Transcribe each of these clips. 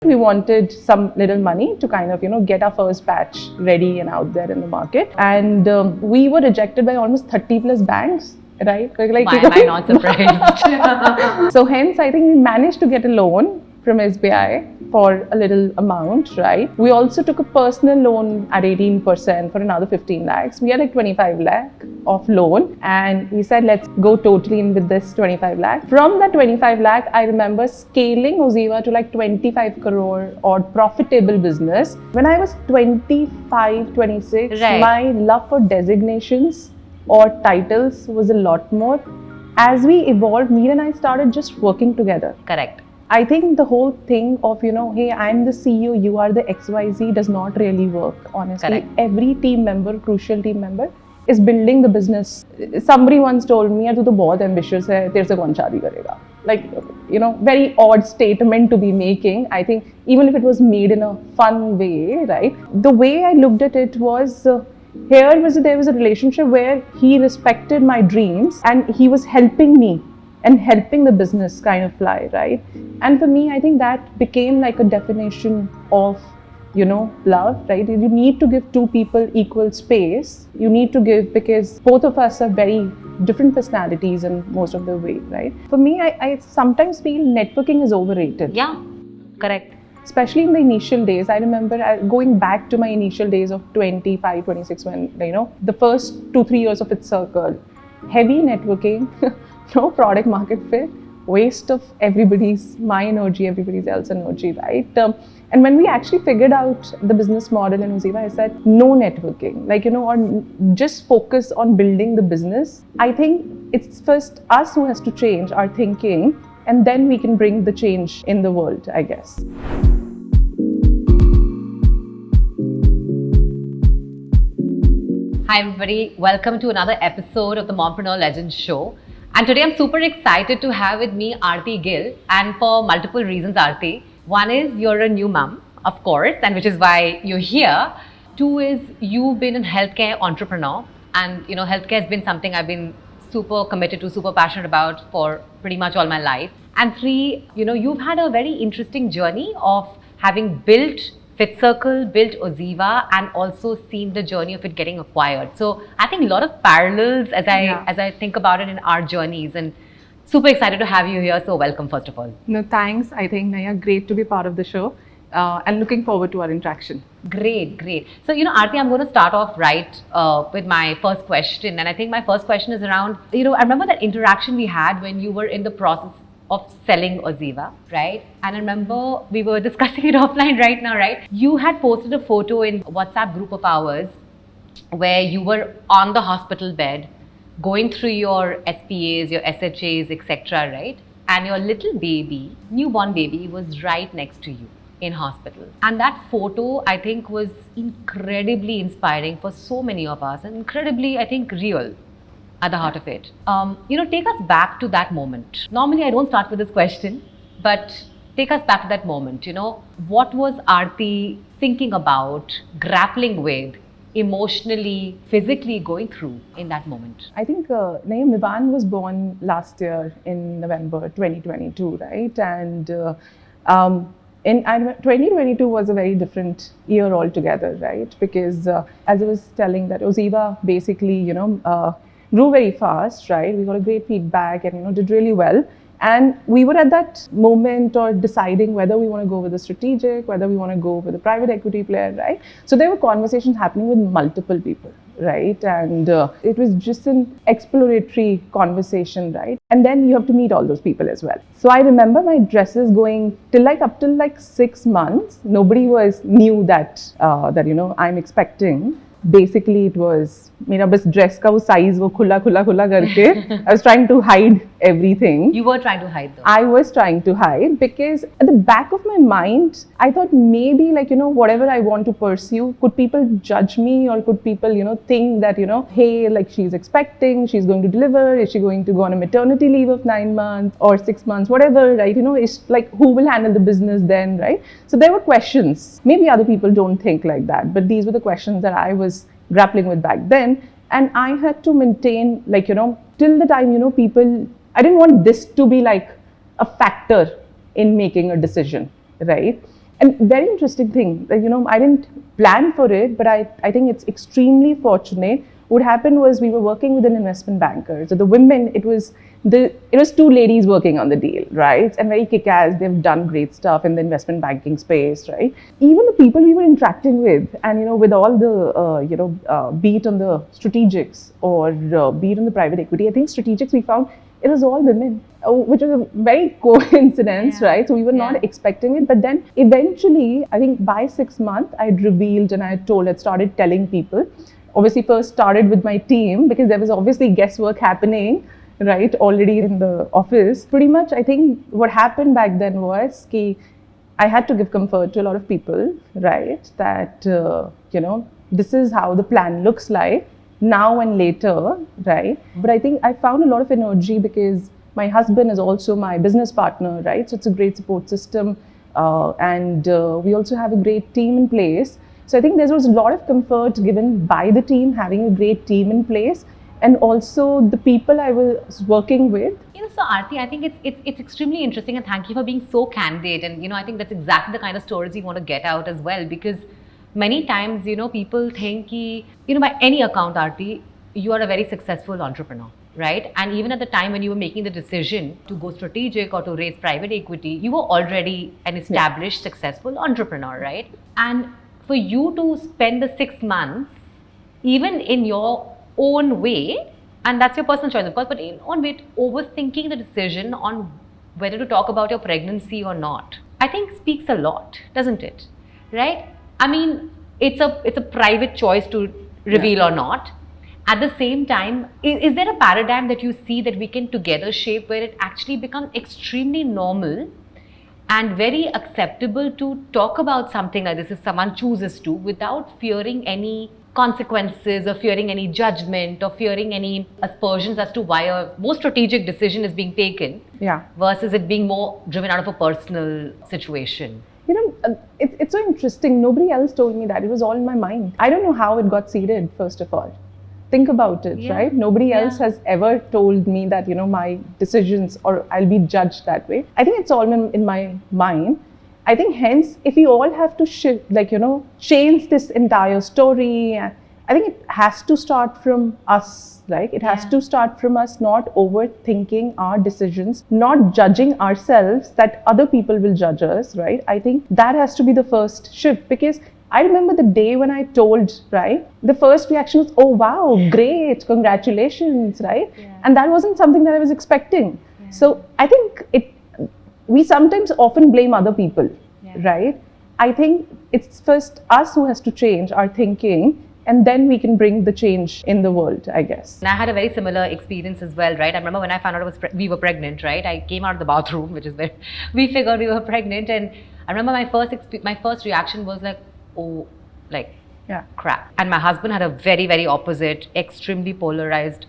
We wanted some little money to kind of, get our first batch ready and out there in the market. And we were rejected by almost 30 plus banks, right? Why am I not surprised? So hence, I think we managed to get a loan from SBI for a little amount, right? We also took a personal loan at 18% for another 15 lakhs. We had like 25 lakh of loan, and we said, let's go totally in with this 25 lakh. From that 25 lakh, I remember scaling OZiva to like 25 crore or profitable business. When I was 25, 26, right, my love for designations or titles was a lot more. As we evolved, Meera and I started just working together. Correct. I think the whole thing of, hey, I'm the CEO, you are the XYZ does not really work, honestly. Correct. Every team member, crucial team member, is building the business. Somebody once told me, "Yaar, tu to bahut ambitious hai, tere se kaun shaadi karega?" Like, very odd statement to be making. I think even if it was made in a fun way, right? The way I looked at it was, there was a relationship where he respected my dreams and he was helping me and helping the business kind of fly, right? And for me, I think that became like a definition of, love, right? You need to give two people equal space. You need to give, because both of us are very different personalities in most of the way, right? For me, I sometimes feel networking is overrated. Yeah, correct. Especially in the initial days. I remember going back to my initial days of 25, 26, when, the first 2-3 years of FitCircle, heavy networking, no product market fit, waste of my energy, everybody else's energy, right? And when we actually figured out the business model in OZiva, I said, no networking, or just focus on building the business. I think it's first us who has to change our thinking, and then we can bring the change in the world, I guess. Hi everybody, welcome to another episode of the Mompreneurs Legends show. And today I'm super excited to have with me Aarti Gill, and for multiple reasons, Aarti. One is you're a new mom, of course, and which is why you're here. Two is you've been a healthcare entrepreneur, and healthcare has been something I've been super committed to, super passionate about for pretty much all my life. And three, you've had a very interesting journey of having built FitCircle, built OZiva, and also seen the journey of it getting acquired. So I think a lot of parallels as I think about it in our journeys, and super excited to have you here. So welcome, first of all. No, thanks. I think, Naiyya, great to be part of the show, and looking forward to our interaction. Great. So, Aarti, I'm going to start off with my first question. And I think my first question is around, I remember that interaction we had when you were in the process of selling OZiva, right? And I remember we were discussing it offline right now, right? You had posted a photo in a WhatsApp group of ours where you were on the hospital bed, going through your SPAs, your SHAs, etc., right? And your little baby, newborn baby, was right next to you in hospital. And that photo, I think, was incredibly inspiring for so many of us, and incredibly, I think, real at the heart of it. Take us back to that moment. Normally, I don't start with this question, but take us back to that moment. What was Aarti thinking about, grappling with, emotionally, physically going through in that moment? I think Mivan was born last year in November 2022, right? And 2022 was a very different year altogether, right? Because as I was telling, that OZiva basically, grew very fast, right? We got a great feedback and, did really well. And we were at that moment or deciding whether we want to go with a strategic, whether we want to go with a private equity player, right? So there were conversations happening with multiple people, right? And it was just an exploratory conversation, right? And then you have to meet all those people as well. So I remember my dresses going up till 6 months. Nobody knew that I'm expecting. Basically, it was मेरा बस dress का वो size वो खुला करके I was trying to hide everything. You were trying to hide though. I was trying to hide because at the back of my mind, I thought maybe whatever I want to pursue, could people judge me, or could people think that hey, she's expecting, she's going to deliver, is she going to go on a maternity leave of 9 months or 6 months, whatever, right? It's who will handle the business then, right? So there were questions. Maybe other people don't think like that, but these were the questions that I was grappling with back then. And I had to maintain till the time people, I didn't want this to be a factor in making a decision, right? And very interesting thing, I didn't plan for it, but I think it's extremely fortunate. What happened was we were working with an investment banker. So the women, it was two ladies working on the deal, right? And very kick-ass. They've done great stuff in the investment banking space, right? Even the people we were interacting with, and with all the be it on the strategics or be it on the private equity, I think strategics we found it was all women, which was a very coincidence, right? So we were not expecting it, but then eventually, I think by 6 months, I had revealed and I had started telling people. Obviously, first started with my team because there was obviously guesswork happening, right, already in the office. Pretty much, I think what happened back then was I had to give comfort to a lot of people, right, that, this is how the plan looks like now and later, right? But I think I found a lot of energy because my husband is also my business partner, right? So it's a great support system. And we also have a great team in place. So I think there was a lot of comfort given by the team, having a great team in place, and also the people I was working with. So Aarti, I think it's extremely interesting, and thank you for being so candid. And I think that's exactly the kind of stories we want to get out as well, because many times, people think, by any account, Aarti, you are a very successful entrepreneur, right? And even at the time when you were making the decision to go strategic or to raise private equity, you were already an established, successful entrepreneur, right? And for you to spend the 6 months, even in your own way, and that's your personal choice, of course, but in your own way, overthinking the decision on whether to talk about your pregnancy or not, I think speaks a lot, doesn't it? Right? I mean, it's a private choice to reveal or not. At the same time, is there a paradigm that you see that we can together shape where it actually becomes extremely normal and very acceptable to talk about something like this if someone chooses to, without fearing any consequences or fearing any judgment or fearing any aspersions as to why a more strategic decision is being taken versus it being more driven out of a personal situation? It's so interesting. Nobody else told me that. It was all in my mind. I don't know how it got seeded, first of all. Think about it, right? Nobody else has ever told me that, my decisions or I'll be judged that way. I think it's all in my mind. I think hence, if we all have to change this entire story, I think it has to start from us, right? It has to start from us not overthinking our decisions, not judging ourselves that other people will judge us, right? I think that has to be the first shift, because I remember the day when I told, right? The first reaction was, oh, wow, great, congratulations, right? And that wasn't something that I was expecting. So I think we sometimes often blame other people, right? I think it's first us who has to change our thinking, and then we can bring the change in the world, I guess. And I had a very similar experience as well, right? I remember when I found out we were pregnant, right? I came out of the bathroom, which is where we figured we were pregnant. And I remember my first reaction was like, oh, crap. And my husband had a very, very opposite, extremely polarized,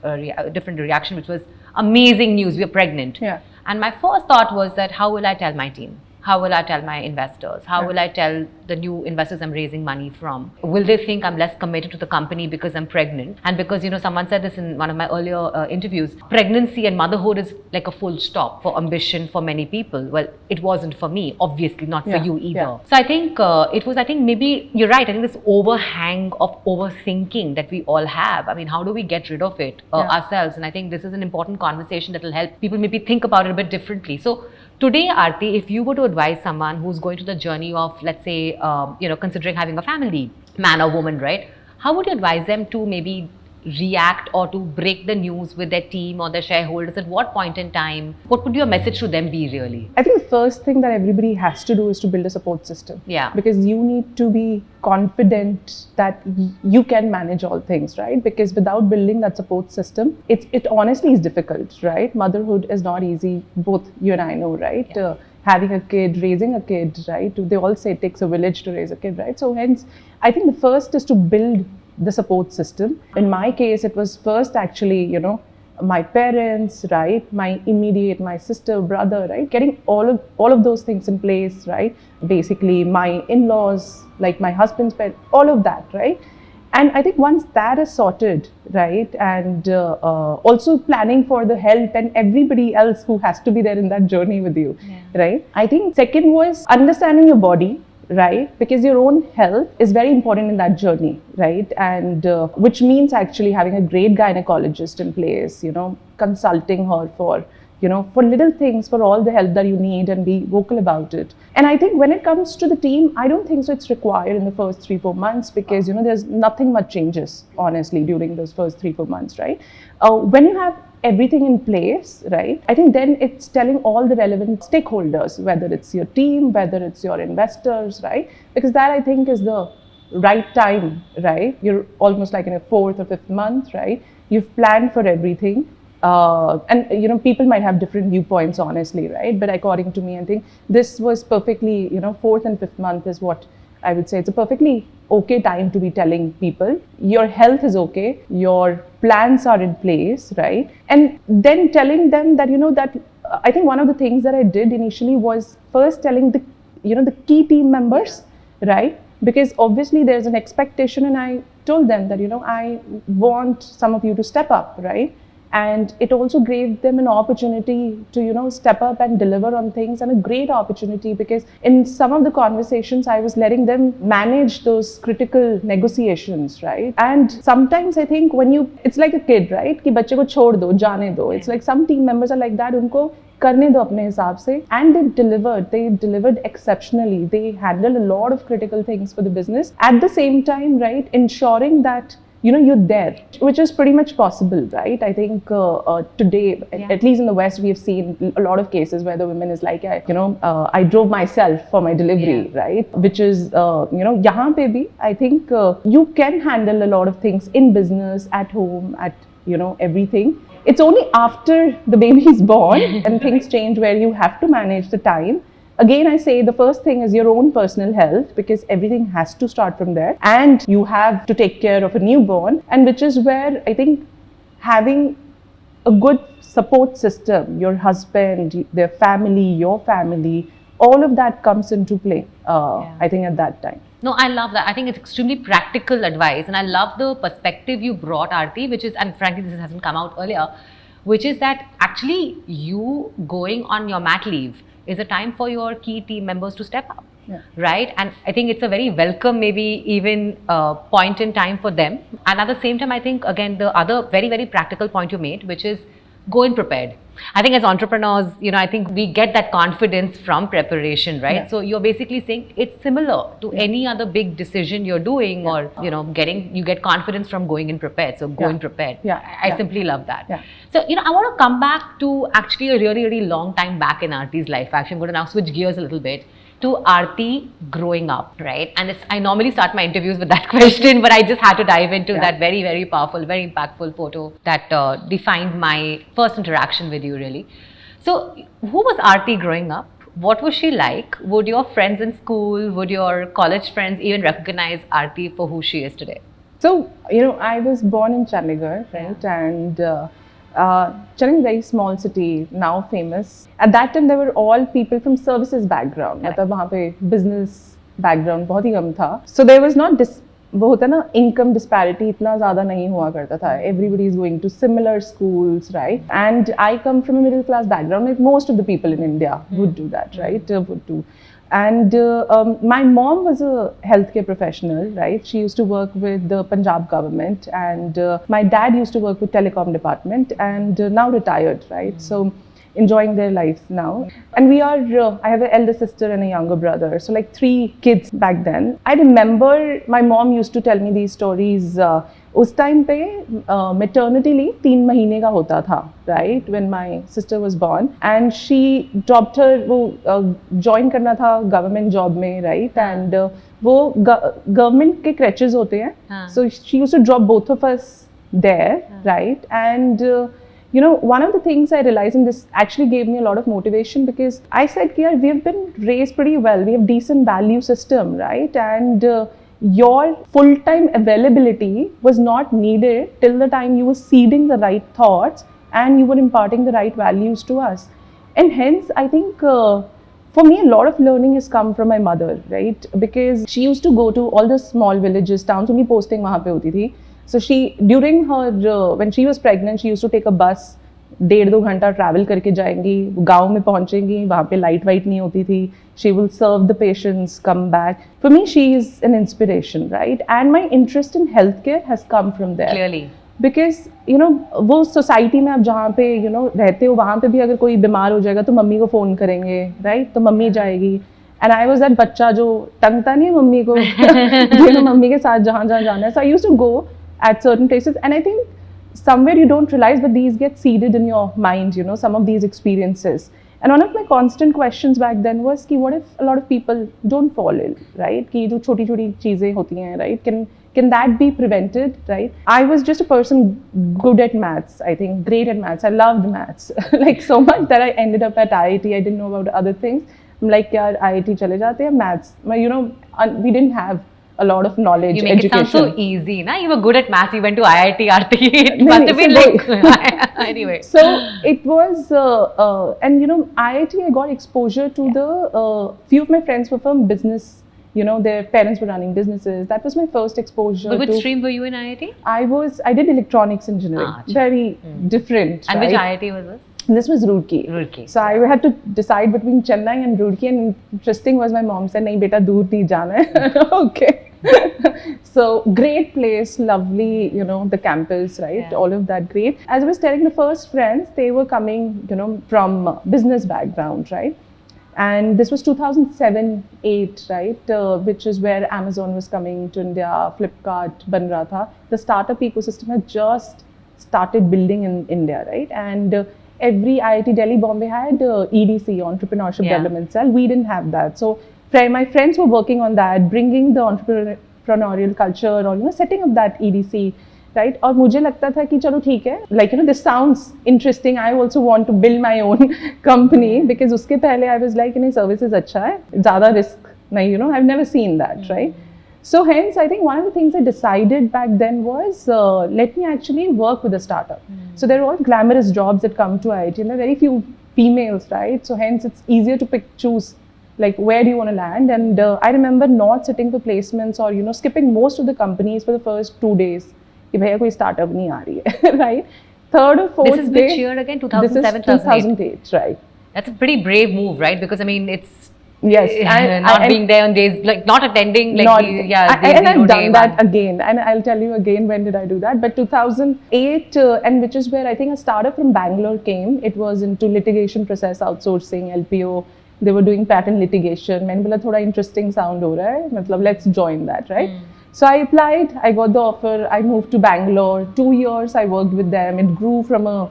different reaction, which was amazing news, we are pregnant. And my first thought was that, how will I tell my team? How will I tell my investors? How will I tell the new investors I'm raising money from? Will they think I'm less committed to the company because I'm pregnant? And because, someone said this in one of my earlier interviews, pregnancy and motherhood is like a full stop for ambition for many people. Well, it wasn't for me, obviously not for you either. So I think maybe you're right. I think this overhang of overthinking that we all have, I mean, how do we get rid of it ourselves? And I think this is an important conversation that will help people maybe think about it a bit differently. So today, Aarti, if you were to advise someone who's going through the journey of, let's say, considering having a family, man or woman, right? How would you advise them to maybe react or to break the news with their team or their shareholders? At what point in time? What would your message to them be really? I think the first thing that everybody has to do is to build a support system. Because you need to be confident that you can manage all things, right? Because without building that support system, it honestly is difficult, right? Motherhood is not easy. Both you and I know, right? Having a kid, raising a kid, right? They all say it takes a village to raise a kid, right? So hence, I think the first is to build the support system. In my case, it was first actually, my parents, right? My sister, brother, right? Getting all of those things in place, right? Basically, my in-laws, like my husband's parents, all of that, right? And I think once that is sorted, right? And also planning for the help and everybody else who has to be there in that journey with you, right? I think second was understanding your body, right? Because your own health is very important in that journey, right? And which means actually having a great gynecologist in place, consulting her for, for little things, for all the help that you need, and be vocal about it. And I think when it comes to the team, I don't think so it's required in the first 3-4 months, because, there's nothing much changes, honestly, during those first 3-4 months, right? When you have everything in place, right, I think then it's telling all the relevant stakeholders, whether it's your team, whether it's your investors, right? Because that, I think, is the right time, right? You're almost like in a 4th or 5th month, right? You've planned for everything. And people might have different viewpoints, honestly, right? But according to me, I think this was perfectly, 4th and 5th month is what I would say. It's a perfectly okay time to be telling people your health is okay, your plans are in place, right? And then telling them that, that I think one of the things that I did initially was first telling the key team members, right? Because obviously there's an expectation, and I told them that, I want some of you to step up, right? And it also gave them an opportunity to, step up and deliver on things, and a great opportunity, because in some of the conversations, I was letting them manage those critical negotiations, right? And sometimes I think it's like a kid, right? Ki bacche ko chhod do, jaane do. It's like some team members are like that, unko karne do apne hisab se. And they delivered exceptionally. They handled a lot of critical things for the business. At the same time, right, ensuring that you're there, which is pretty much possible, right? I think today, at least in the West, we have seen a lot of cases where the woman is like, I drove myself for my delivery, right? Which is, yahan pe bhi, I think you can handle a lot of things in business, at home, at, everything. It's only after the baby is born and things change, where you have to manage the time. Again, I say the first thing is your own personal health, because everything has to start from there, and you have to take care of a newborn, and which is where I think having a good support system, your husband, their family, your family, all of that comes into play, I think, at that time. No, I love that. I think it's extremely practical advice, and I love the perspective you brought, Aarti, which is, and frankly, this hasn't come out earlier, which is that actually you going on your mat leave is a time for your key team members to step up, right? And I think it's a very welcome, maybe even point in time for them. And at the same time, I think, again, the other very, very practical point you made, which is go in prepared. I think as entrepreneurs, I think we get that confidence from preparation, right? Yeah. So you're basically saying it's similar to any other big decision you're doing, or, you get confidence from going in prepared. So go in prepared. I simply love that. Yeah. So, I want to come back to actually a really, really long time back in Aarti's life. Actually, I'm going to now switch gears a little bit to Aarti growing up, right? And I normally start my interviews with that question, but I just had to dive into that very, very powerful, very impactful photo that defined my first interaction with you, really. So who was Aarti growing up? What was she like? Would your friends in school, would your college friends even recognize Aarti for who she is today? So, I was born in Chandigarh, right? And Chandigarh is a very small city, now famous. At that time, there were all people from services background. मतलब वहाँ पे business background बहुत ही कम था. So there was not वो होता ना income disparity इतना ज़्यादा नहीं हुआ करता था. Everybody is going to similar schools, right? And I come from a middle class background. Like most of the people in India would do that, right? Would do. And my mom was a healthcare professional, right? She used to work with the Punjab government, and my dad used to work with telecom department, and now retired, right? So enjoying their lives now. And we are, I have an elder sister and a younger brother, so like 3 kids back then. I remember my mom used to tell me these stories. उस time पे maternity leave 3 महीने का होता था, right? When my sister was born, and she dropped her, वो join करना था government job में, right? And वो government के crèches होते हैं, so she used to drop both of us there, right? And one of the things I realized, and this actually gave me a lot of motivation, because I said, yeah, we have been raised pretty well, we have decent value system, right? And your full-time availability was not needed till the time you were seeding the right thoughts and you were imparting the right values to us. And hence, I think for me, a lot of learning has come from my mother, right? Because she used to go to all the small villages, towns, only posting wahan pe hoti thi. So she, during her, when she was pregnant, she used to take a bus 1.5-2 घंटा travel करके जाएंगी, गांव में पहुंचेंगी, वहाँ पे light white नहीं होती थी, she will serve the patients, come back. For me she is an inspiration, right? And my interest in health care has come from there. Clearly. Because वो सोसाइटी में आप जहाँ पे रहते हो, वहाँ पे भी अगर कोई बीमार हो जाएगा तो मम्मी को फ़ोन करेंगे, राइट? तो मम्मी जाएगी. एंड आई वॉज दैट बच्चा जो टंगता नहीं है मम्मी को, मम्मी के साथ जहाँ जहाँ जाना है. So I used to go at certain places, and I think somewhere you don't realize, but these get seeded in your mind, some of these experiences. And one of my constant questions back then was ki what if a lot of people don't fall ill, right? Ki jo choti choti cheeze hoti hain, right? Can that be prevented, right? I was just a person good at maths, I think, great at maths. I loved maths like so much that I ended up at IIT. I didn't know about other things. I'm like, yaar, IIT chale jate hain, maths. We didn't have a lot of knowledge, you make education. It sound so easy, na? You were good at maths, you went to IIT, Aarti. It must have been like anyway. So it was, and IIT, I got exposure to the few of my friends were from business. Their parents were running businesses. That was my first exposure. But which stream were you in IIT? I did electronics engineering. Very different. And right? which IIT was this? This was Roorkee. So I had to decide between Chennai and Roorkee, and interesting was my mom said, "Nahi beta, dur nahi jana hai." Okay. So great place, lovely, the campus, right? Yeah. All of that great. As I was telling the first friends, they were coming, from business background, right? And this was 2007-8, right? Which is where Amazon was coming to India, Flipkart ban raha tha. The startup ecosystem had just started building in India, right? And every IIT Delhi, Bombay had EDC, Entrepreneurship Development Cell. We didn't have that. So my friends were working on that, bringing the entrepreneurial culture, or setting up that EDC, right? और मुझे लगता था कि चलो ठीक है, like this sounds interesting. I also want to build my own company, because उसके पहले I was like, services अच्छा है, ज़्यादा risk नहीं, I've never seen that, right? So hence, I think one of the things I decided back then was, let me actually work with a startup. So there are all glamorous jobs that come to IIT, and there are very few females, right? So hence, it's easier to choose, like, where do you want to land? And I remember not sitting for placements, or skipping most of the companies for the first 2 days. कि भैया कोई startup नहीं आ रही है, right? Third or fourth day. This is which year again? 2007, This is 2008, right? That's a pretty brave move, right? Because I mean, it's yes, not being there on days, like not attending, like and I've done that again, and I'll tell you again when did I do that. But 2008, and which is where I think a startup from Bangalore came. It was into litigation process outsourcing, LPO. They were doing patent litigation. मैंने बोला थोड़ा interesting sound हो रहा है, मतलब let's join that, right? So I applied, I got the offer, I moved to Bangalore. 2 years I worked with them. It grew from a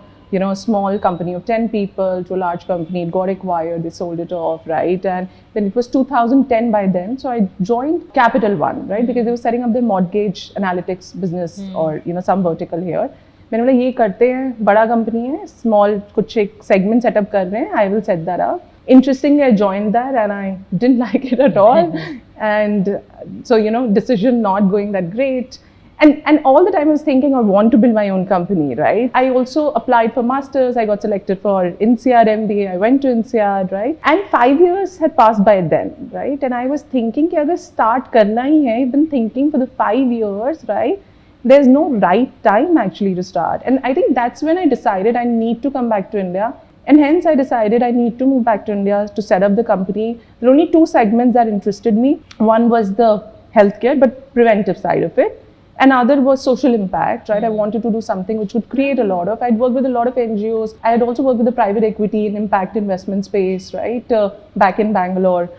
small company of 10 people to a large company. It got acquired, they sold it off, right? And then it was 2010 by then. So I joined Capital One, right? Because they were setting up their mortgage analytics business, or some vertical here. मैंने बोला ये करते हैं, बड़ा company है, small कुछ एक segment setup कर रहे हैं, I will set that up. Interestingly, I joined that and I didn't like it at all. And so, decision not going that great. And all the time I was thinking, I want to build my own company, right? I also applied for masters. I got selected for INSEAD MBA. I went to INSEAD, right? And 5 years had passed by then, right? And I was thinking कि अगर start करना ही है, I've been thinking for the 5 years, right? There's no right time actually to start. And I think that's when I decided I need to come back to India. And hence I decided I need to move back to India to set up the company. There were only 2 segments that interested me. One was the healthcare, but preventive side of it. Another was social impact, right? I wanted to do something which would create a lot of. I'd worked with a lot of NGOs. I had also worked with the private equity and impact investment space, right? Back in Bangalore.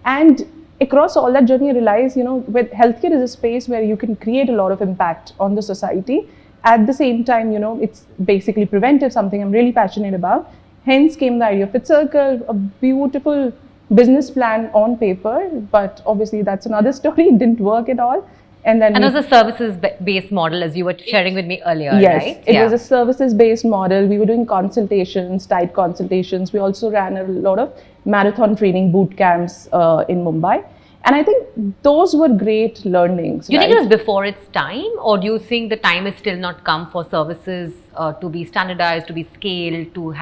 And across all that journey, I realized, with healthcare is a space where you can create a lot of impact on the society. At the same time, it's basically preventive, something I'm really passionate about. Hence came the idea of FitCircle, a beautiful business plan on paper, but obviously that's another story. It didn't work at all. And then it was a services-based model, as you were sharing with me earlier, yes, right? It was a services-based model. We were doing consultations, tight consultations. We also ran a lot of marathon training boot camps in Mumbai. And I think those were great learnings. Do you think it was before its time, or do you think the time is still not come for services to be standardized, to be scaled, to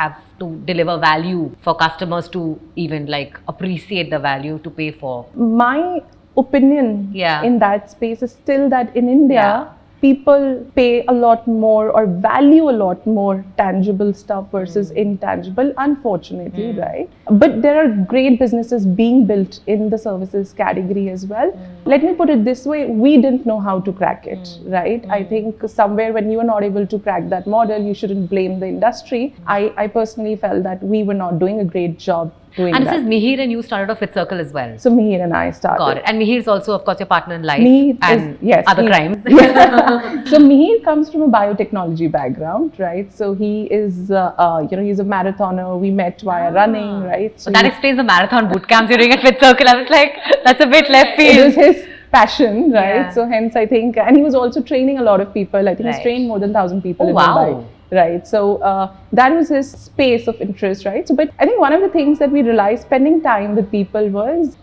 deliver value for customers to even like appreciate the value to pay for? My opinion in that space is still that in India, people pay a lot more or value a lot more tangible stuff versus intangible, unfortunately, right? But there are great businesses being built in the services category as well. Let me put it this way, we didn't know how to crack it, right? I think somewhere when you are not able to crack that model, you shouldn't blame the industry. I personally felt that we were not doing a great job doing And that. this is Mihir and you started off FitCircle as well. So Mihir and I started. Got it. And Mihir is also, of course, your partner in life Mihir and yes, other he- crimes. So Mihir comes from a biotechnology background, right? So he is, he's a marathoner. We met via running, right? So that explains the marathon boot camps you're doing at FitCircle. I was like, that's a bit left it field. was his passion, right? Yeah. So hence I think, and he was also training a lot of people. I think he's Right. trained more than 1,000 people in wow. Mumbai. Right, so that was his space of interest, right? So, but I think one of the things that we realized spending time with people was,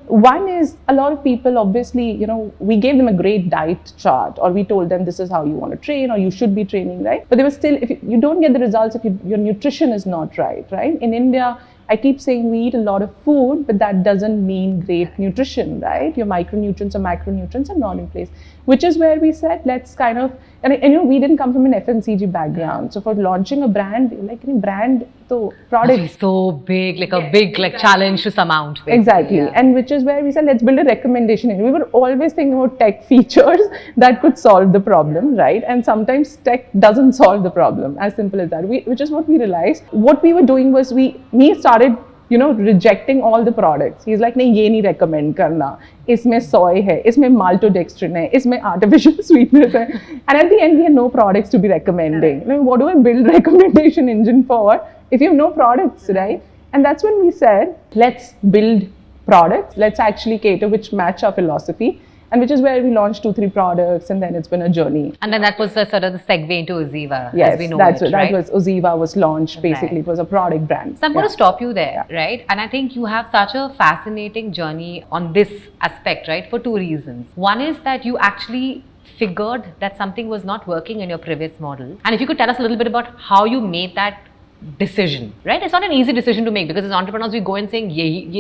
one is a lot of people, obviously, we gave them a great diet chart, or we told them this is how you want to train, or you should be training, right? But they were still, if you don't get the results if your nutrition is not right? In India, I keep saying we eat a lot of food, but that doesn't mean great nutrition, right? Your micronutrients or macronutrients are not in place, which is where we said, let's kind of, and we didn't come from an FMCG background. So for launching a brand, like any brand, so product. It's so big, like a big challenge to surmount. Basically. Exactly. Yeah. And which is where we said, let's build a recommendation engine. We were always thinking about tech features that could solve the problem, right? And sometimes tech doesn't solve the problem, as simple as that. Which is what we realized. What we were doing was me started, rejecting all the products. He's like, nahi, ye nahi recommend karna. Isme soy hai, isme maltodextrin hai, isme artificial sweeteners hai. And at the end, we had no products to be recommending. What do I build recommendation engine for if you have no products, right? And that's when we said, let's build products. Let's actually cater which match our philosophy. And which is where we launched 2-3 products, and then it's been a journey. And then that was the sort of the segue into OZiva, Yes, as we know that's it, that right? was OZiva was launched. Basically, Right. it was a product brand. So I'm going to stop you there, right? And I think you have such a fascinating journey on this aspect, right? For two reasons. One is that you actually figured that something was not working in your previous model. And if you could tell us a little bit about how you made that decision, right? It's not an easy decision to make, because as entrepreneurs we go in saying,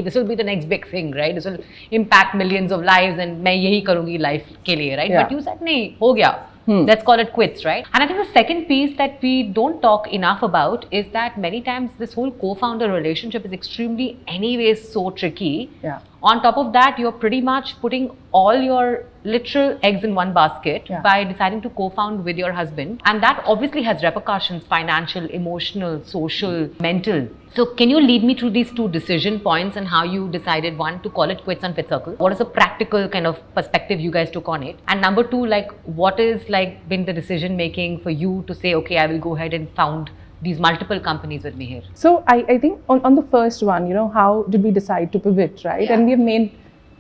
this will be the next big thing, right? This will impact millions of lives and main yahi karungi life ke liye, right? Yeah. But you said, nahi, ho gaya. Let's call it quits, right? And I think the second piece that we don't talk enough about is that many times this whole co-founder relationship is extremely anyways so tricky. Yeah. On top of that, you're pretty much putting all your literal eggs in one basket by deciding to co-found with your husband. And that obviously has repercussions, financial, emotional, social, mental. So can you lead me through these two decision points and how you decided, one, to call it quits on FitCircle? What is the practical kind of perspective you guys took on it? And number two, like, what is like been the decision making for you to say, okay, I will go ahead and found these multiple companies with me here? So I think on the first one, how did we decide to pivot, right? Yeah. And we have made,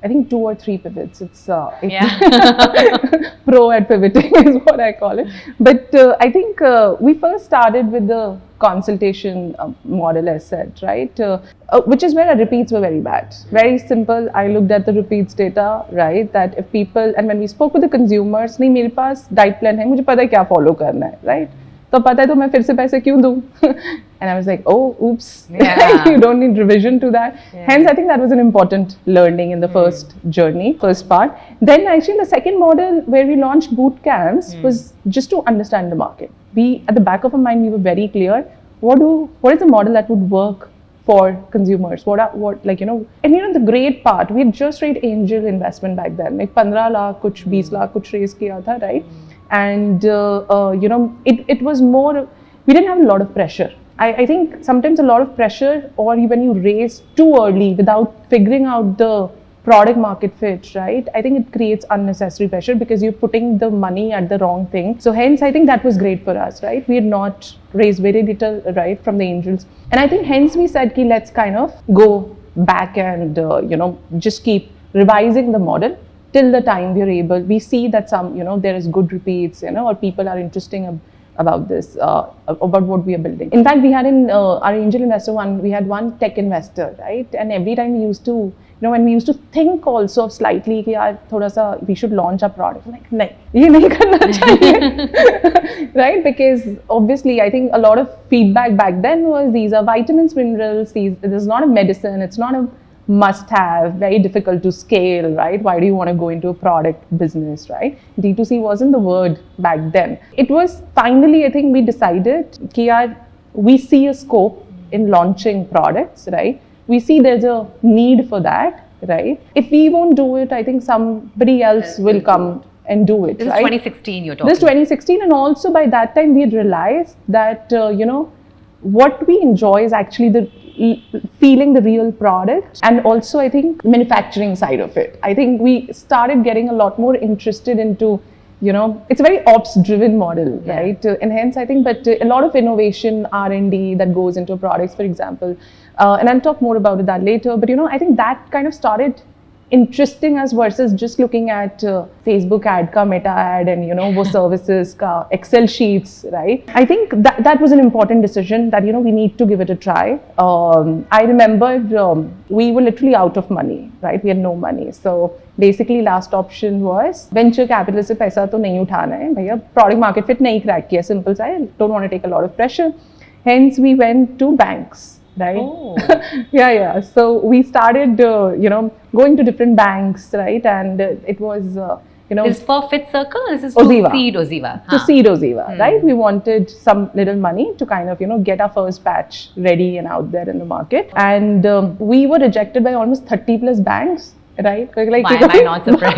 I think, 2 or 3 pivots. It's Yeah. pro at pivoting is what I call it. But I think we first started with the consultation model, as said, right? Which is where our repeats were very bad. Very simple. I looked at the repeats data, right? That if people, and when we spoke with the consumers, nahi, mere paas diet plan hai, mujhe pata hai kya follow karna hai, right? तो पता है तो मैं फिर से पैसे क्यों दूं? And I was like, oh, oops, you don't need revision to that. Hence, I think that was an important learning in the first journey, first part. Then actually the second model where we launched boot camps was just to understand the market. We, at the back of our mind, we were very clear, what is the model that would work for consumers? And the great part, we had just raised angel investment back then, like 15 lakh, kuch 20 lakh, kuch raise kiya tha, right? And it was more, we didn't have a lot of pressure. I think sometimes a lot of pressure, or when you raise too early without figuring out the product market fit, right? I think it creates unnecessary pressure because you're putting the money at the wrong thing. So hence, I think that was great for us, right? We had not raised very little, right, from the angels. And I think hence we said, let's kind of go back and, just keep revising the model. Till the time we see that some, there is good repeats, or people are interested about this, about what we are building. In fact, we had in our angel investor we had one tech investor, right? And every time we used to, when we used to think also of slightly, we should launch a product. I'm like, nahi, ye nahi karna chahiye. Right? Because obviously, I think a lot of feedback back then was, these are vitamins, minerals, this is not a medicine, it's not a must have, very difficult to scale, right? Why do you want to go into a product business, right? D2C wasn't the word back then. It was finally, I think we decided that we see a scope in launching products, right? We see there's a need for that, right? If we won't do it, I think somebody else will come and do it, This right? is 2016 you're talking. This 2016, and also by that time we had realized that, what we enjoy is actually the feeling the real product, and also I think manufacturing side of it. I think we started getting a lot more interested into, it's a very ops driven model, right? And hence I think, but a lot of innovation, R&D that goes into products, for example, and I'll talk more about that later, but I think that kind of started interesting us versus just looking at Facebook ad ka, Meta ad, and wo services ka, Excel sheets, right? I think that was an important decision that we need to give it a try. I remember we were literally out of money, right? We had no money, so basically last option was venture capital se paisa to nahi uthana hai bhaiya, product market fit nahi crack kiya, simple sa, I don't want to take a lot of pressure. Hence we went to banks. Right? Oh. Yeah. So we started, going to different banks, right? And it was, This is for FitCircle? This is OZiva. To seed OZiva. To seed OZiva, right? We wanted some little money to kind of, get our first batch ready and out there in the market. And we were rejected by almost 30 plus banks. Right? Like, why am I not surprised?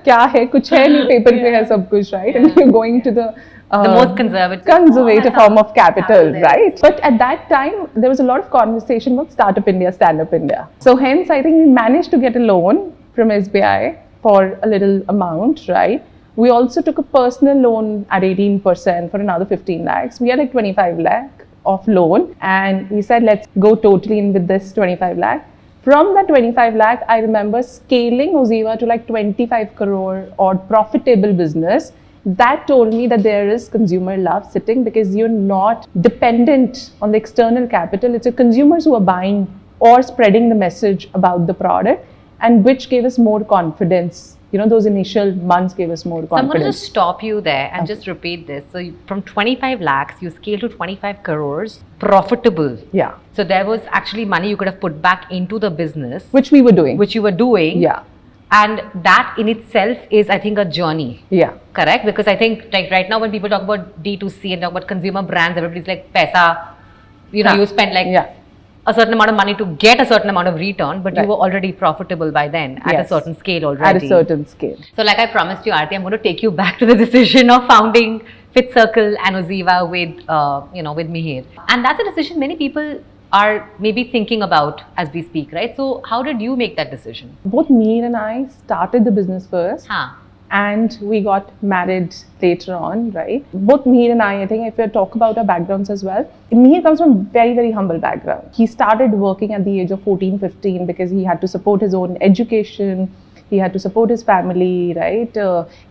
Kya hai? Kuch hai nahi, paper pe hai sab kuch, right? And you're going to the most conservative form of capital, right? But at that time, there was a lot of conversation about Startup India, Stand Up India. So hence, I think we managed to get a loan from SBI for a little amount, right? We also took a personal loan at 18% for another 15 lakhs. We had like 25 lakh of loan, and we said, let's go totally in with this 25 lakh. From that 25 lakh, I remember scaling OZiva to like 25 crore or profitable business. That told me that there is consumer love sitting, because you're not dependent on the external capital. It's your consumers who are buying or spreading the message about the product, and which gave us more confidence. Those initial months gave us more confidence. So I'm going to just stop you there and just repeat this. So from 25 lakhs, you scaled to 25 crores, profitable. Yeah. So there was actually money you could have put back into the business. Which we were doing. Which you were doing. Yeah. And that in itself is, I think, a journey. Yeah. Correct? Because I think like right now when people talk about D2C and talk about consumer brands, everybody's like, paisa, you spend like a certain amount of money to get a certain amount of return, but you were already profitable by then at a certain scale already. At a certain scale. So like I promised you, Aarti, I'm going to take you back to the decision of founding FitCircle and OZiva with, with Mihir. And that's a decision many people are maybe thinking about as we speak, right? So how did you make that decision? Both Mihir and I started the business first. And we got married later on, right? Both Mihir and I think if we talk about our backgrounds as well, Mihir comes from very, very humble background. He started working at the age of 14, 15 because he had to support his own education. He had to support his family, right?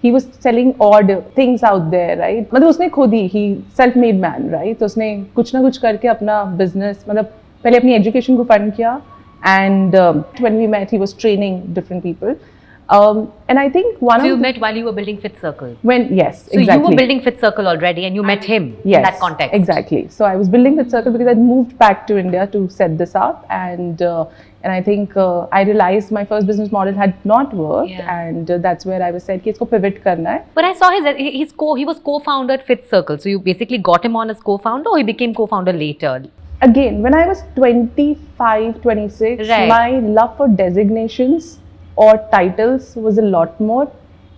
He was selling odd things out there, right? मतलब उसने खुद ही, he self-made man, right? तो उसने कुछ ना कुछ करके अपना business, मतलब पहले अपनी education को fund किया, and when we met, he was training different people. And I think So you met while you were building FitCircle? Yes, so exactly. So you were building FitCircle already and you met him in that context? Exactly. So I was building FitCircle because I moved back to India to set this up, and I think I realized my first business model had not worked, and that's where I was said, "Isko pivot karna hai." But I saw he was co-founder at FitCircle. So you basically got him on as co-founder, or he became co-founder later? Again, when I was 25, 26, my love for designations or titles was a lot more.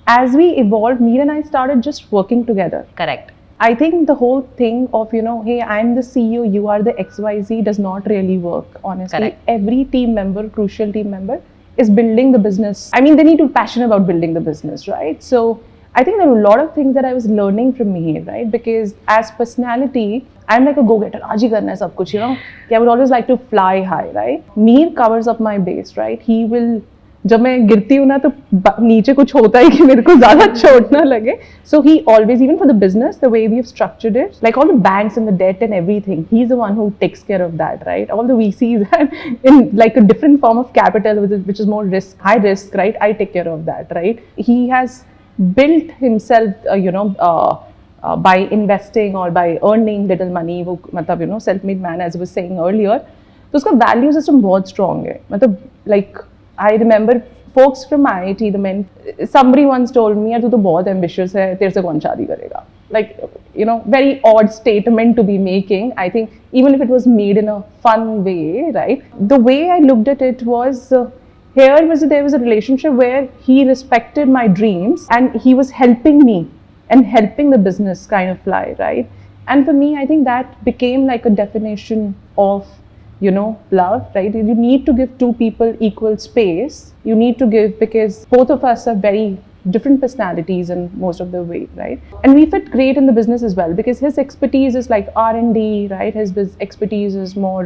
As we evolved, Mihir and I started just working together. Correct. I think the whole thing of, hey, I'm the CEO, you are the XYZ does not really work, honestly. Correct. Every team member, crucial team member, is building the business. I mean, they need to be passionate about building the business, right? So I think there were a lot of things that I was learning from Mihir, right? Because as personality, I'm like a go-getter. Aaj hi karna hai sab kuch, I would always like to fly high, right? Mihir covers up my base, right? He will, जब मैं गिरती हूँ ना तो नीचे कुछ होता है कि मेरे को ज़्यादा चोट ना लगे. So he always, even for the business, the way we have structured it, like all the banks and the debt and everything, he's the one who takes care of that, right? All the VCs and in like a different form of capital, which is more risk, high risk, right? I take care of that, right? He has built himself, by investing or by earning little money, self-made man, as I was saying earlier. तो तो उसका value system बहुत strong है. मतलब like I remember folks from IIT, the men, somebody once told me, यार तू तो बहुत ambitious है, तेरे से कौन शादी करेगा? Like, very odd statement to be making. I think even if it was made in a fun way, right? The way I looked at it was, there was a relationship where he respected my dreams and he was helping me and helping the business kind of fly, right? And for me, I think that became like a definition of love, right? You need to give two people equal space. You need to give, because both of us are very different personalities in most of the way, right? And we fit great in the business as well, because his expertise is like R&D, right? His expertise is more,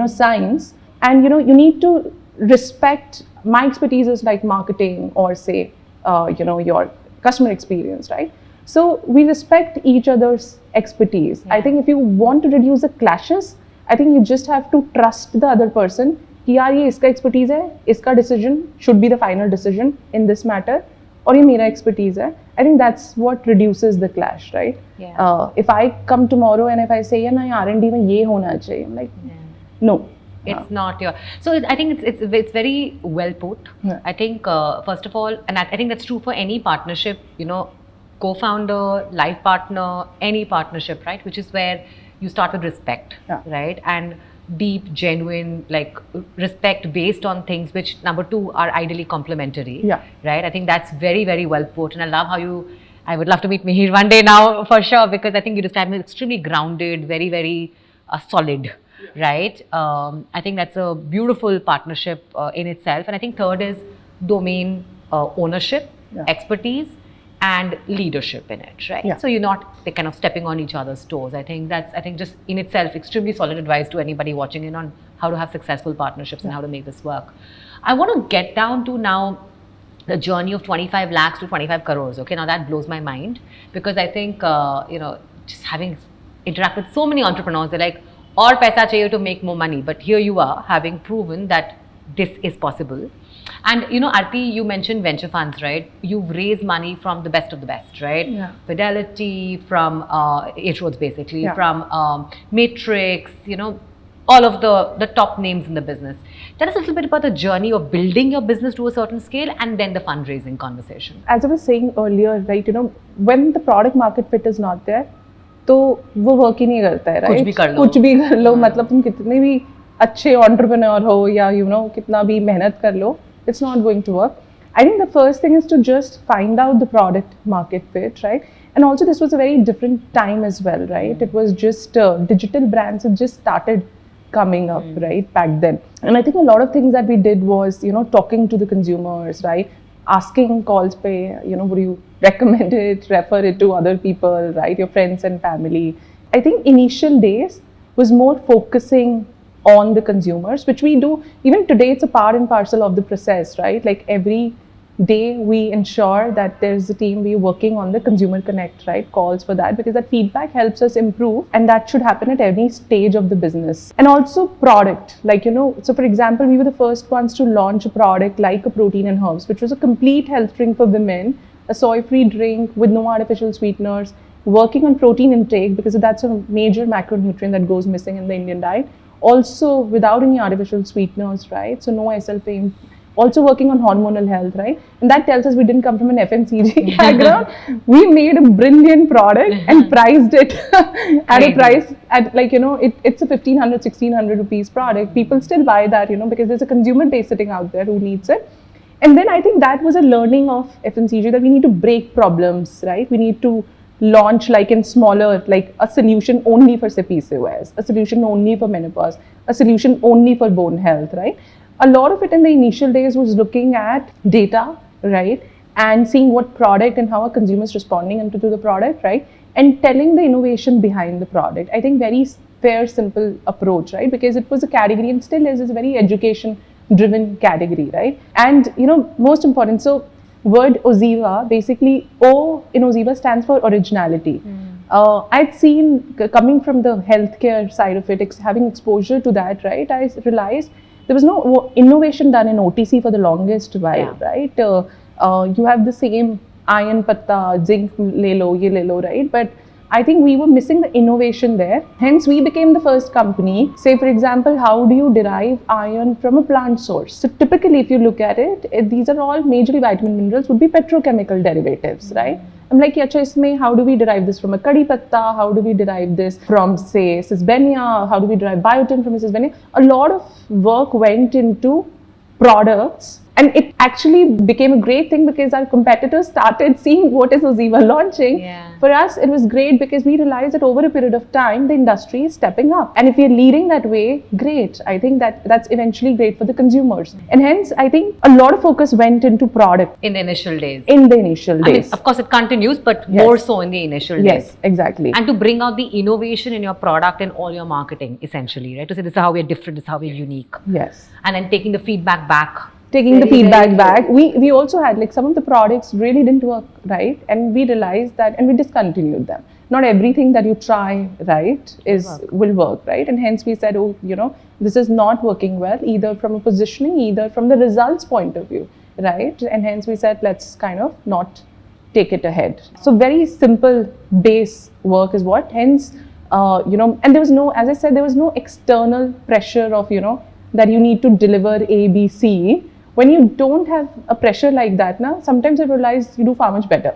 science. And, you need to respect my expertise is like marketing or say, your customer experience, right? So we respect each other's expertise. Yeah. I think if you want to reduce the clashes, I think you just have to trust the other person कि यार ये इसका expertise है, इसका decision should be the final decision in this matter, और ये मेरा expertise है. I think that's what reduces the clash, right? Yeah. If I come tomorrow and if I say ना R&D में ये होना चाहिए, I'm like, no. It's not your. So I think it's very well put. Yeah. I think first of all, and I think that's true for any partnership, co-founder, life partner, any partnership, right? Which is where you start with respect, right? And deep, genuine, like respect based on things which, number two, are ideally complementary, right? I think that's very, very well put. And I love how I would love to meet Mihir one day now for sure, because I think you described me extremely grounded, very, very solid, right? I think that's a beautiful partnership in itself. And I think third is domain ownership, expertise, and leadership in it, right? Yeah. So you're not kind of stepping on each other's toes. I think just in itself extremely solid advice to anybody watching in on how to have successful partnerships and how to make this work. I want to get down to now the journey of 25 lakhs to 25 crores. Okay, now that blows my mind, because I think just having interacted with so many entrepreneurs, they're like, "Aur paisa chahiye to make more money," but here you are having proven that this is possible. And Aarti, you mentioned venture funds, right? You've raised money from the best of the best, right? Yeah. Fidelity, from H-Roads basically, from Matrix, all of the top names in the business. Tell us a little bit about the journey of building your business to a certain scale and then the fundraising conversation. As I was saying earlier, right, when the product market fit is not there, तो वो work ही नहीं करता है, right? कुछ भी कर लो, मतलब तुम कितने भी अच्छे entrepreneur हो या कितना भी मेहनत कर लो, it's not going to work. I think the first thing is to just find out the product market fit, right? And also this was a very different time as well, right? It was just digital brands had just started coming up, right, back then. And I think a lot of things that we did was, talking to the consumers, right? Asking calls pe, would you recommend it, refer it to other people, right? Your friends and family. I think initial days was more focusing on the consumers, which we do even today. It's a part and parcel of the process, right? Like every day we ensure that there's a team we working on the consumer connect, right? Calls for that, because that feedback helps us improve, and that should happen at any stage of the business. And also product, like, so for example, we were the first ones to launch a product like a protein and herbs, which was a complete health drink for women, a soy-free drink with no artificial sweeteners, working on protein intake, because that's a major macronutrient that goes missing in the Indian diet. Also without any artificial sweeteners, right? So no SLP. Also working on hormonal health, right? And that tells us we didn't come from an FMCG background. We made a brilliant product and priced it at a price at like, it's a 1,500, 1,600 rupees product. People still buy that, because there's a consumer base sitting out there who needs it. And then I think that was a learning of FMCG, that we need to break problems, right? We need to launch like in smaller, like a solution only for PCOS, a solution only for menopause, a solution only for bone health, right? A lot of it in the initial days was looking at data, right? And seeing what product and how a consumer is responding to the product, right? And telling the innovation behind the product. I think very fair, simple approach, right? Because it was a category and still is a very education driven category, right? And most important, so word OZiva, basically O in OZiva stands for originality. I'd seen, coming from the healthcare side of it, having exposure to that, right? I realized there was no innovation done in OTC for the longest while, right? You have the same iron patta, zinc, le lo, right? But I think we were missing the innovation there. Hence, we became the first company. Say, for example, how do you derive iron from a plant source? So typically, if you look at it, these are all majorly vitamin minerals would be petrochemical derivatives, right? I'm like, yeah, isme, how do we derive this from a curry patta? How do we derive this from, say, sesbania? How do we derive biotin from sesbania? A lot of work went into products. And it actually became a great thing because our competitors started seeing what is OZiva launching. Yeah. For us, it was great because we realized that over a period of time, the industry is stepping up. And if we're leading that way, great. I think that's eventually great for the consumers. And hence, I think a lot of focus went into product. In the initial days. In the initial days. I mean, of course, it continues, but more so in the initial days. Yes, exactly. And to bring out the innovation in your product and all your marketing, essentially, right? To say this is how we're different, this is how we're unique. Yes. And then taking the feedback back. Taking the feedback back. We also had like some of the products really didn't work, right? And we realized that and we discontinued them. Not everything that you try, right, will work, right? And hence we said, oh, this is not working well, either from a positioning, either from the results point of view, right? And hence we said, let's kind of not take it ahead. So very simple base work is what, hence, and there was no, as I said, there was no external pressure of, that you need to deliver A, B, C. When you don't have a pressure like that, sometimes I realize you do far much better.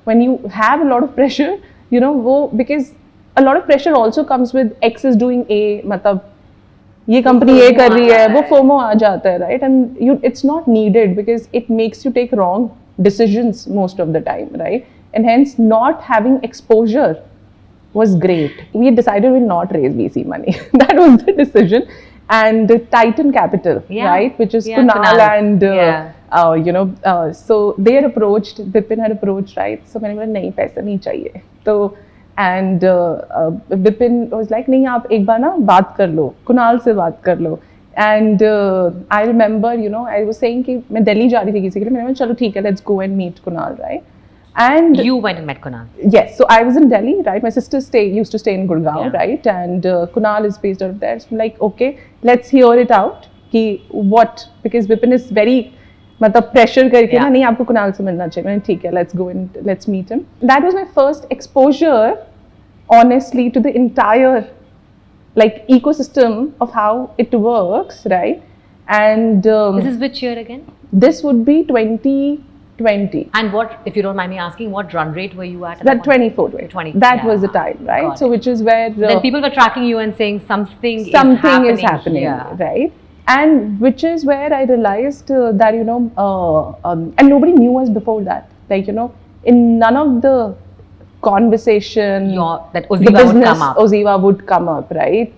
When you have a lot of pressure, because a lot of pressure also comes with X is doing A, matlab, ye company ye kar rahi hai, wo FOMO aa jata hai, right? And it's not needed because it makes you take wrong decisions most of the time, right? And hence not having exposure was great. We decided we'll not raise VC money. That was the decision. And Titan Capital, right, which is Kunal and so they had approached, Bipin had approached, right? So मैंने बोला नहीं पैसा नहीं चाहिए. So and Bipin was like नहीं आप एक बार ना बात कर लो, कुणाल से बात कर लो. And I remember, I was saying कि मैं दिल्ली जा रही थी किसी के लिए, मैंने बोला चलो ठीक है, let's go and meet Kunal, right? And you went and met Kunal. Yes, so I was in Delhi, right? My sister used to stay in Gurgaon, right? And Kunal is based out of there. So I'm like, okay, let's hear it out. Ki what? Because Vipin is very, matlab pressure करके ना नहीं आपको कुणाल से मिलना चाहिए. मैंने ठीक है, let's go and let's meet him. That was my first exposure, honestly, to the entire like ecosystem of how it works, right? And this is which year again? This would be 2020. And what, if you don't mind me asking, what run rate were you at? That 24, 20. That was the time, right? Got so which is where then people were tracking you and saying something is happening, right? And which is where I realized that and nobody knew us before that. Like in none of the conversation that OZiva would come up, right?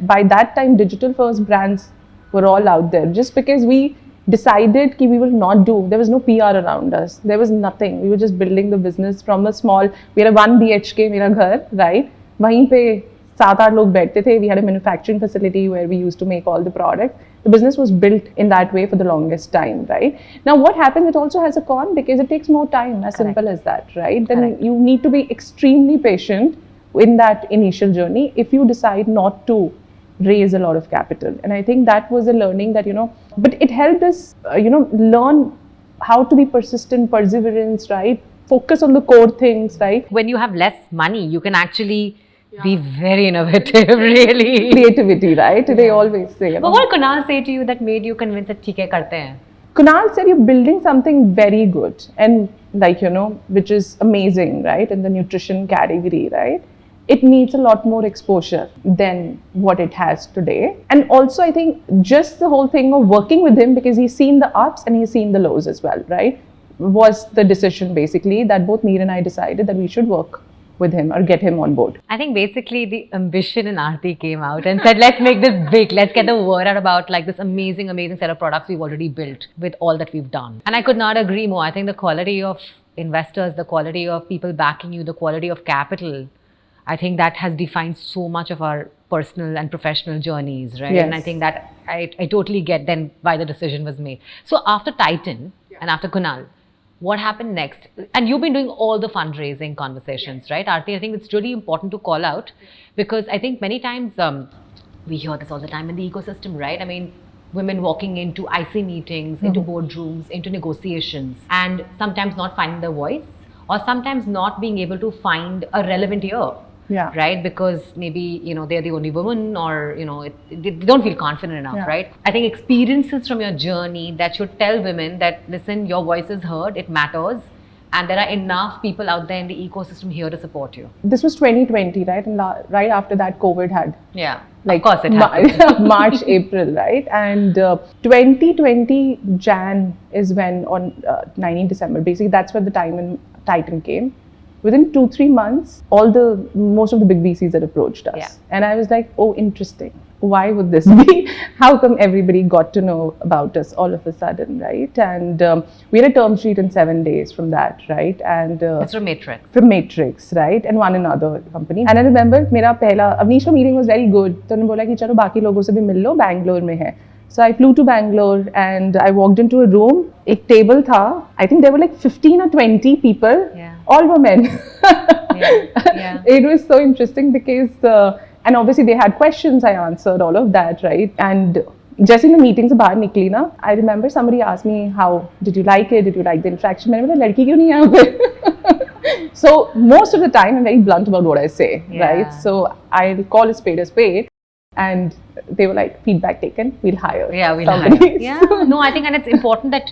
By that time, digital first brands were all out there. Just because we decided that we will not do, there was no PR around us. There was nothing. We were just building the business from a small, we had a 1 BHK मेरा घर, right? वहीं पे 7-8 लोग बैठते थे. We had a manufacturing facility where we used to make all the products. The business was built in that way for the longest time, right? Now what happens, it also has a con because it takes more time, as simple as that, right? Then you need to be extremely patient in that initial journey if you decide not to raise a lot of capital. And I think that was a learning that, but it helped us, learn how to be persistent, perseverance, right? Focus on the core things, right? When you have less money, you can actually be very innovative, really. Creativity, right? They always say. But what did Kunal say to you that made you convinced that theek hai, karte hain? Kunal said, you're building something very good and which is amazing, right? In the nutrition category, right? It needs a lot more exposure than what it has today. And also I think just the whole thing of working with him, because he's seen the ups and he's seen the lows as well, right? Was the decision basically that both Meera and I decided that we should work with him or get him on board. I think basically the ambition in Aarti came out and said, let's make this big. Let's get the word out about like this amazing set of products we've already built with all that we've done. And I could not agree more. I think the quality of investors, the quality of people backing you, the quality of capital, I think that has defined so much of our personal and professional journeys, right? Yes. And I think that I totally get then why the decision was made. So after Titan and after Kunal, what happened next? And you've been doing all the fundraising conversations, right, Aarti? I think it's really important to call out because I think many times we hear this all the time in the ecosystem, right? I mean, women walking into IC meetings, into boardrooms, into negotiations, and sometimes not finding their voice, or sometimes not being able to find a relevant year. Yeah. Right, because maybe they're the only woman, or they don't feel confident enough. Yeah. Right, I think experiences from your journey that should tell women that, listen, your voice is heard, it matters, and there are enough people out there in the ecosystem here to support you. This was 2020, right? And right after that, COVID had. Yeah, of course it happened. March, April, right? And 2020 Jan is when, on 19 December, basically that's where the time in Titan came. Within 2-3 months, most of the big VCs had approached us. Yeah. And I was like, oh, interesting. Why would this be? How come everybody got to know about us all of a sudden, right? And we had a term sheet in 7 days from that, right? And it's from Matrix. From Matrix, right? And one another company. And I remember, मेरा पहला Avnish का meeting was very good. तो उन्होंने बोला कि चलो बाकी लोगों से भी मिल लो, Bangalore में है. So I flew to Bangalore and I walked into a room. एक table था. I think there were like 15 or 20 people. Yeah. All were men. Yeah. It was so interesting because, and obviously they had questions. I answered all of that, right? And just in the meeting से बाहर निकली ना, I remember somebody asked me, how did you like it? Did you like the interaction? मैंने बोला लड़की क्यों नहीं यहाँ पे? So most of the time I'm very blunt about what I say, right? So I'll call a spade. And they were like, feedback taken, we'll hire. Yeah, we'll somebody. hire. Yeah, no, I think, and it's important that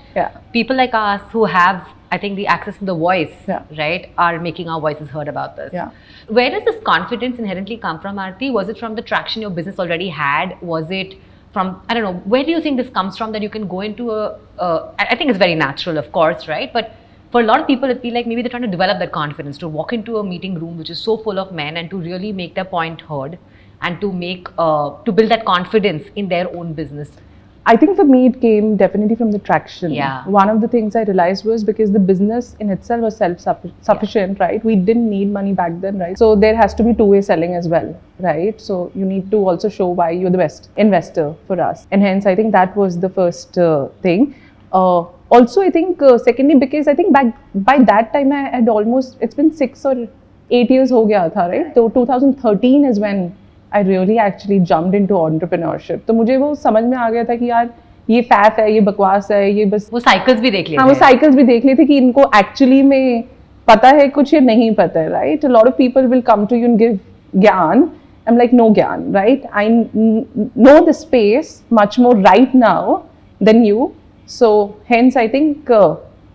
people like us who have, I think, the access to the voice, right, are making our voices heard about this. Yeah. Where does this confidence inherently come from, Aarti? Was it from the traction your business already had? Was it from, I don't know, where do you think this comes from, that you can go into I think it's very natural, of course, right? But for a lot of people, it'd be like maybe they're trying to develop that confidence to walk into a meeting room which is so full of men and to really make their point heard, and to make to build that confidence in their own business. I think for me it came definitely from the traction. Yeah. One of the things I realized was because the business in itself was self-sufficient, right? We didn't need money back then, right? So there has to be two-way selling as well, right? So you need to also show why you're the best investor for us. And hence I think that was the first thing. Also I think secondly, because I think by that time I had almost, it's been 6 or 8 years ho gaya tha, right? So 2013 is when I really actually jumped into entrepreneurship. तो मुझे वो समझ में आ गया था कि यार ये फैफ है, ये बकवास है, ये बस वो साइकिल्स भी देख लिए थे. हाँ, वो साइकिल्स भी देख लिए थे कि इनको एक्चुअली में पता है कुछ या नहीं पता है, right? A lot of people will come to you and give ज्ञान. I'm like, no ज्ञान, right? I know the space much more right now than you. So hence I think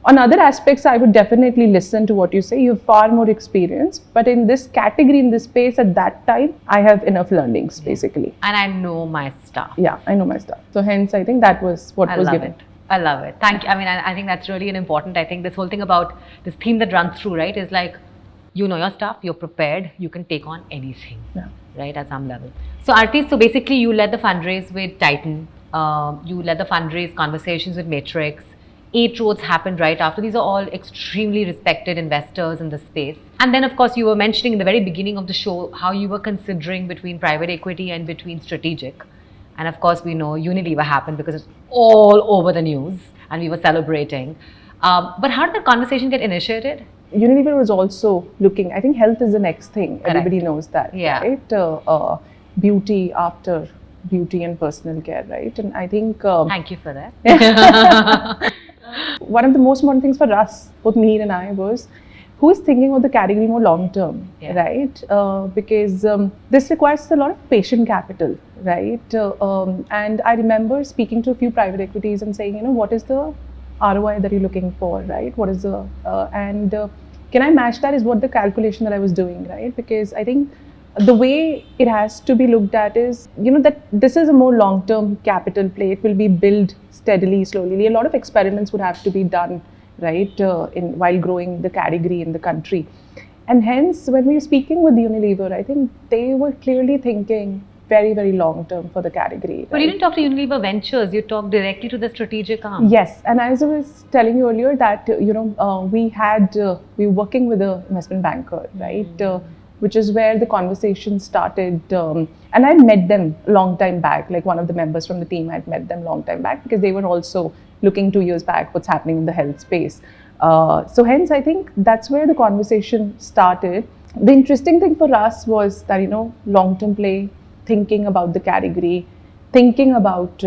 on other aspects, I would definitely listen to what you say. You have far more experience. But in this category, in this space, at that time, I have enough learnings, basically. And I know my stuff. Yeah, I know my stuff. So hence, I think that was what was given. I love it. Thank you. I mean, I think that's really an important, I think this whole thing about this theme that runs through, right, is like, you know your stuff, you're prepared, you can take on anything, right, at some level. So Aarti, so basically you led the fundraise with Titan. You led the fundraise conversations with Matrix. 8 roads happened right after. These are all extremely respected investors in the space. And then, of course, you were mentioning in the very beginning of the show how you were considering between private equity and between strategic. And of course, we know Unilever happened because it's all over the news and we were celebrating. But how did the conversation get initiated? Unilever was also looking, I think health is the next thing. Correct. Everybody knows that, right? Beauty after beauty and personal care, right? And I think... Thank you for that. One of the most important things for us, both me and I, was who is thinking of the category more long term, right? Because this requires a lot of patient capital, right? And I remember speaking to a few private equities and saying, you know, what is the ROI that you're looking for, right? What is the, can I match that is what the calculation that I was doing, right? Because I think the way it has to be looked at is, you know, that this is a more long-term capital play. It will be built steadily, slowly. A lot of experiments would have to be done, right, while growing the category in the country. And hence, when we were speaking with Unilever, I think they were clearly thinking very, very long-term for the category. Right? But you didn't talk to Unilever Ventures. You talked directly to the strategic arm. Yes, and as I was telling you earlier that, you know, we were working with an investment banker, right? Which is where the conversation started. And I met them a long time back, like one of the members from the team, I'd met them a long time back because they were also looking 2 years back what's happening in the health space. So hence, I think that's where the conversation started. The interesting thing for us was that, you know, long-term play, thinking about the category, thinking about,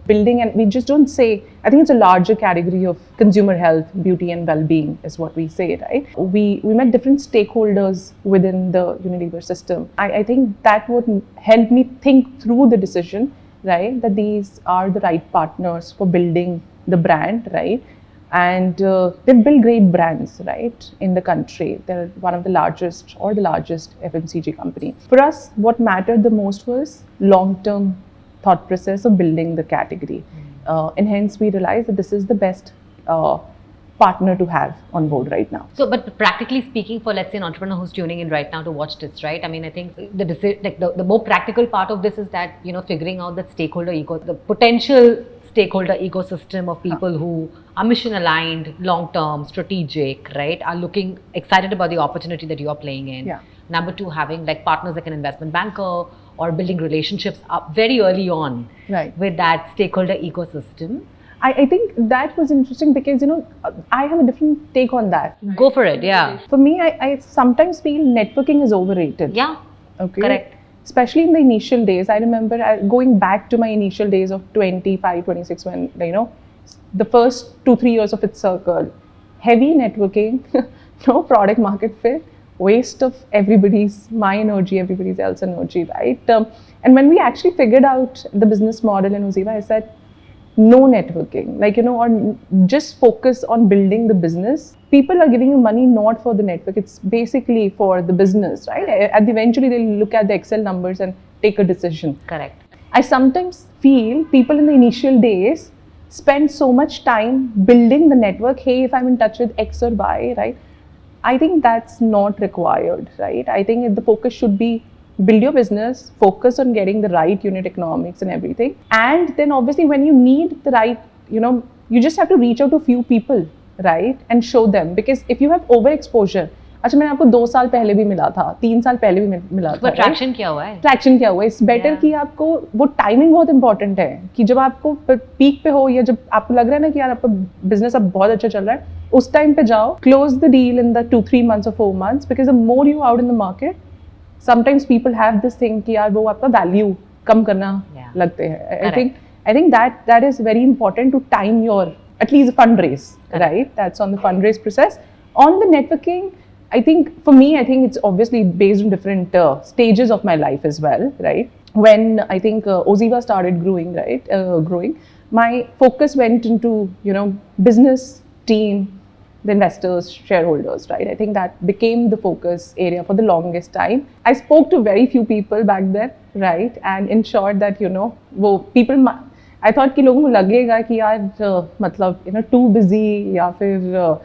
building, and we just don't say, I think it's a larger category of consumer health, beauty and well-being is what we say, right? We met different stakeholders within the Unilever system. I think that would help me think through the decision, right? That these are the right partners for building the brand, right? And they build great brands, right, in the country. They're one of the largest or the largest FMCG company. For us, what mattered the most was long-term thought process of building the category. And hence we realized that this is the best partner to have on board right now. So, but practically speaking, for let's say an entrepreneur who's tuning in right now to watch this, right? I mean, I think the more practical part of this is that, figuring out that the potential stakeholder ecosystem of people who are mission aligned, long term, strategic, right? Are looking excited about the opportunity that you are playing in. Yeah. Number two, having like partners like an investment banker or building relationships up very early on, right, with that stakeholder ecosystem. I think that was interesting because, I have a different take on that. Right. Go for it, yeah. For me, I sometimes feel networking is overrated. Yeah, okay. Correct. Especially in the initial days. I remember going back to my initial days of 25, 26 when, the first 2-3 years of FitCircle, heavy networking, no product market fit, waste of my energy, everybody else's energy, right? And when we actually figured out the business model in OZiva, I said, no networking, or just focus on building the business. People are giving you money not for the network, it's basically for the business, right? Eventually they'll look at the Excel numbers and take a decision. Correct. I sometimes feel people in the initial days spend so much time building the network. Hey, if I'm in touch with X or Y, right? I think that's not required, right? I think the focus should be build your business, focus on getting the right unit economics and everything. And then obviously when you need the right, you just have to reach out to a few people, right? And show them. Because if you have overexposure, अच्छा मैंने आपको 2 साल पहले भी मिला था, 3 साल पहले भी मिला था. ट्रैक्शन क्या हुआ है? ट्रैक्शन क्या हुआ है? इट्स बेटर कि आपको वो टाइमिंग बहुत इंपॉर्टेंट है कि जब आपको पीक पे हो या जब आपको लग रहा है ना कि यार आपका बिजनेस अब बहुत अच्छा चल रहा है, उस टाइम पे जाओ, close the deal in the 2-3 months or 4 months, because the more you out in the market, sometimes people have this thing कि यार वो आपका वैल्यू कम करना लगते हैं. I think that is very important to time your at least fundraise, right? That's on the fundraise process. On the networking, I think for me, I think it's obviously based on different stages of my life as well, right? When I think OZiva started growing, right? Growing, my focus went into business team, the investors, shareholders, right? I think that became the focus area for the longest time. I spoke to very few people back then, right? And ensured that, वो people, I thought कि लोगों को लगेगा कि यार मतलब, too busy या फिर,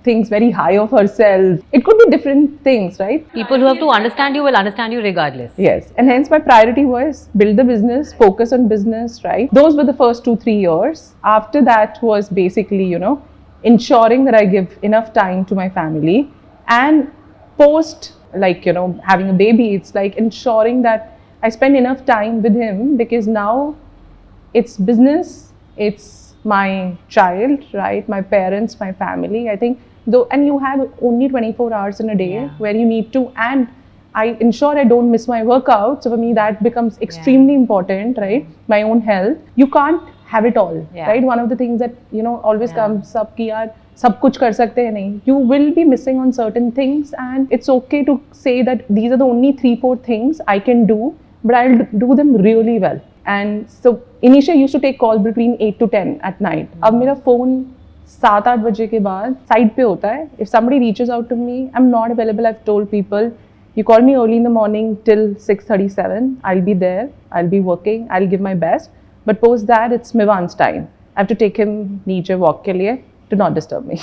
things very high of herself. It could be different things, right? People who have to understand you will understand you regardless. Yes. And hence my priority was build the business, focus on business, right? Those were the first 2-3 years. After that was basically, ensuring that I give enough time to my family, and post having a baby, it's like ensuring that I spend enough time with him, because now it's business, it's my child, right? My parents, my family. I think and you have only 24 hours in a day where you need to, and I ensure I don't miss my workout. So for me that becomes extremely important, right? My own health. You can't have it all, right? One of the things that always comes up कि यार सब कुछ कर सकते हैं नहीं. You will be missing on certain things, and it's okay to say that these are the only 3-4 things I can do, but I'll do them really well. And so initially I used to take calls between 8 to 10 at night. अब मेरा phone 7-8 बजे के बाद side पे होता है. If somebody reaches out to me, I'm not available. I've told people, you call me early in the morning till 6:37, I'll be there, I'll be working, I'll give my best. But post that, it's Mivan's time. I have to take him नीचे walk के लिए. Do not disturb me.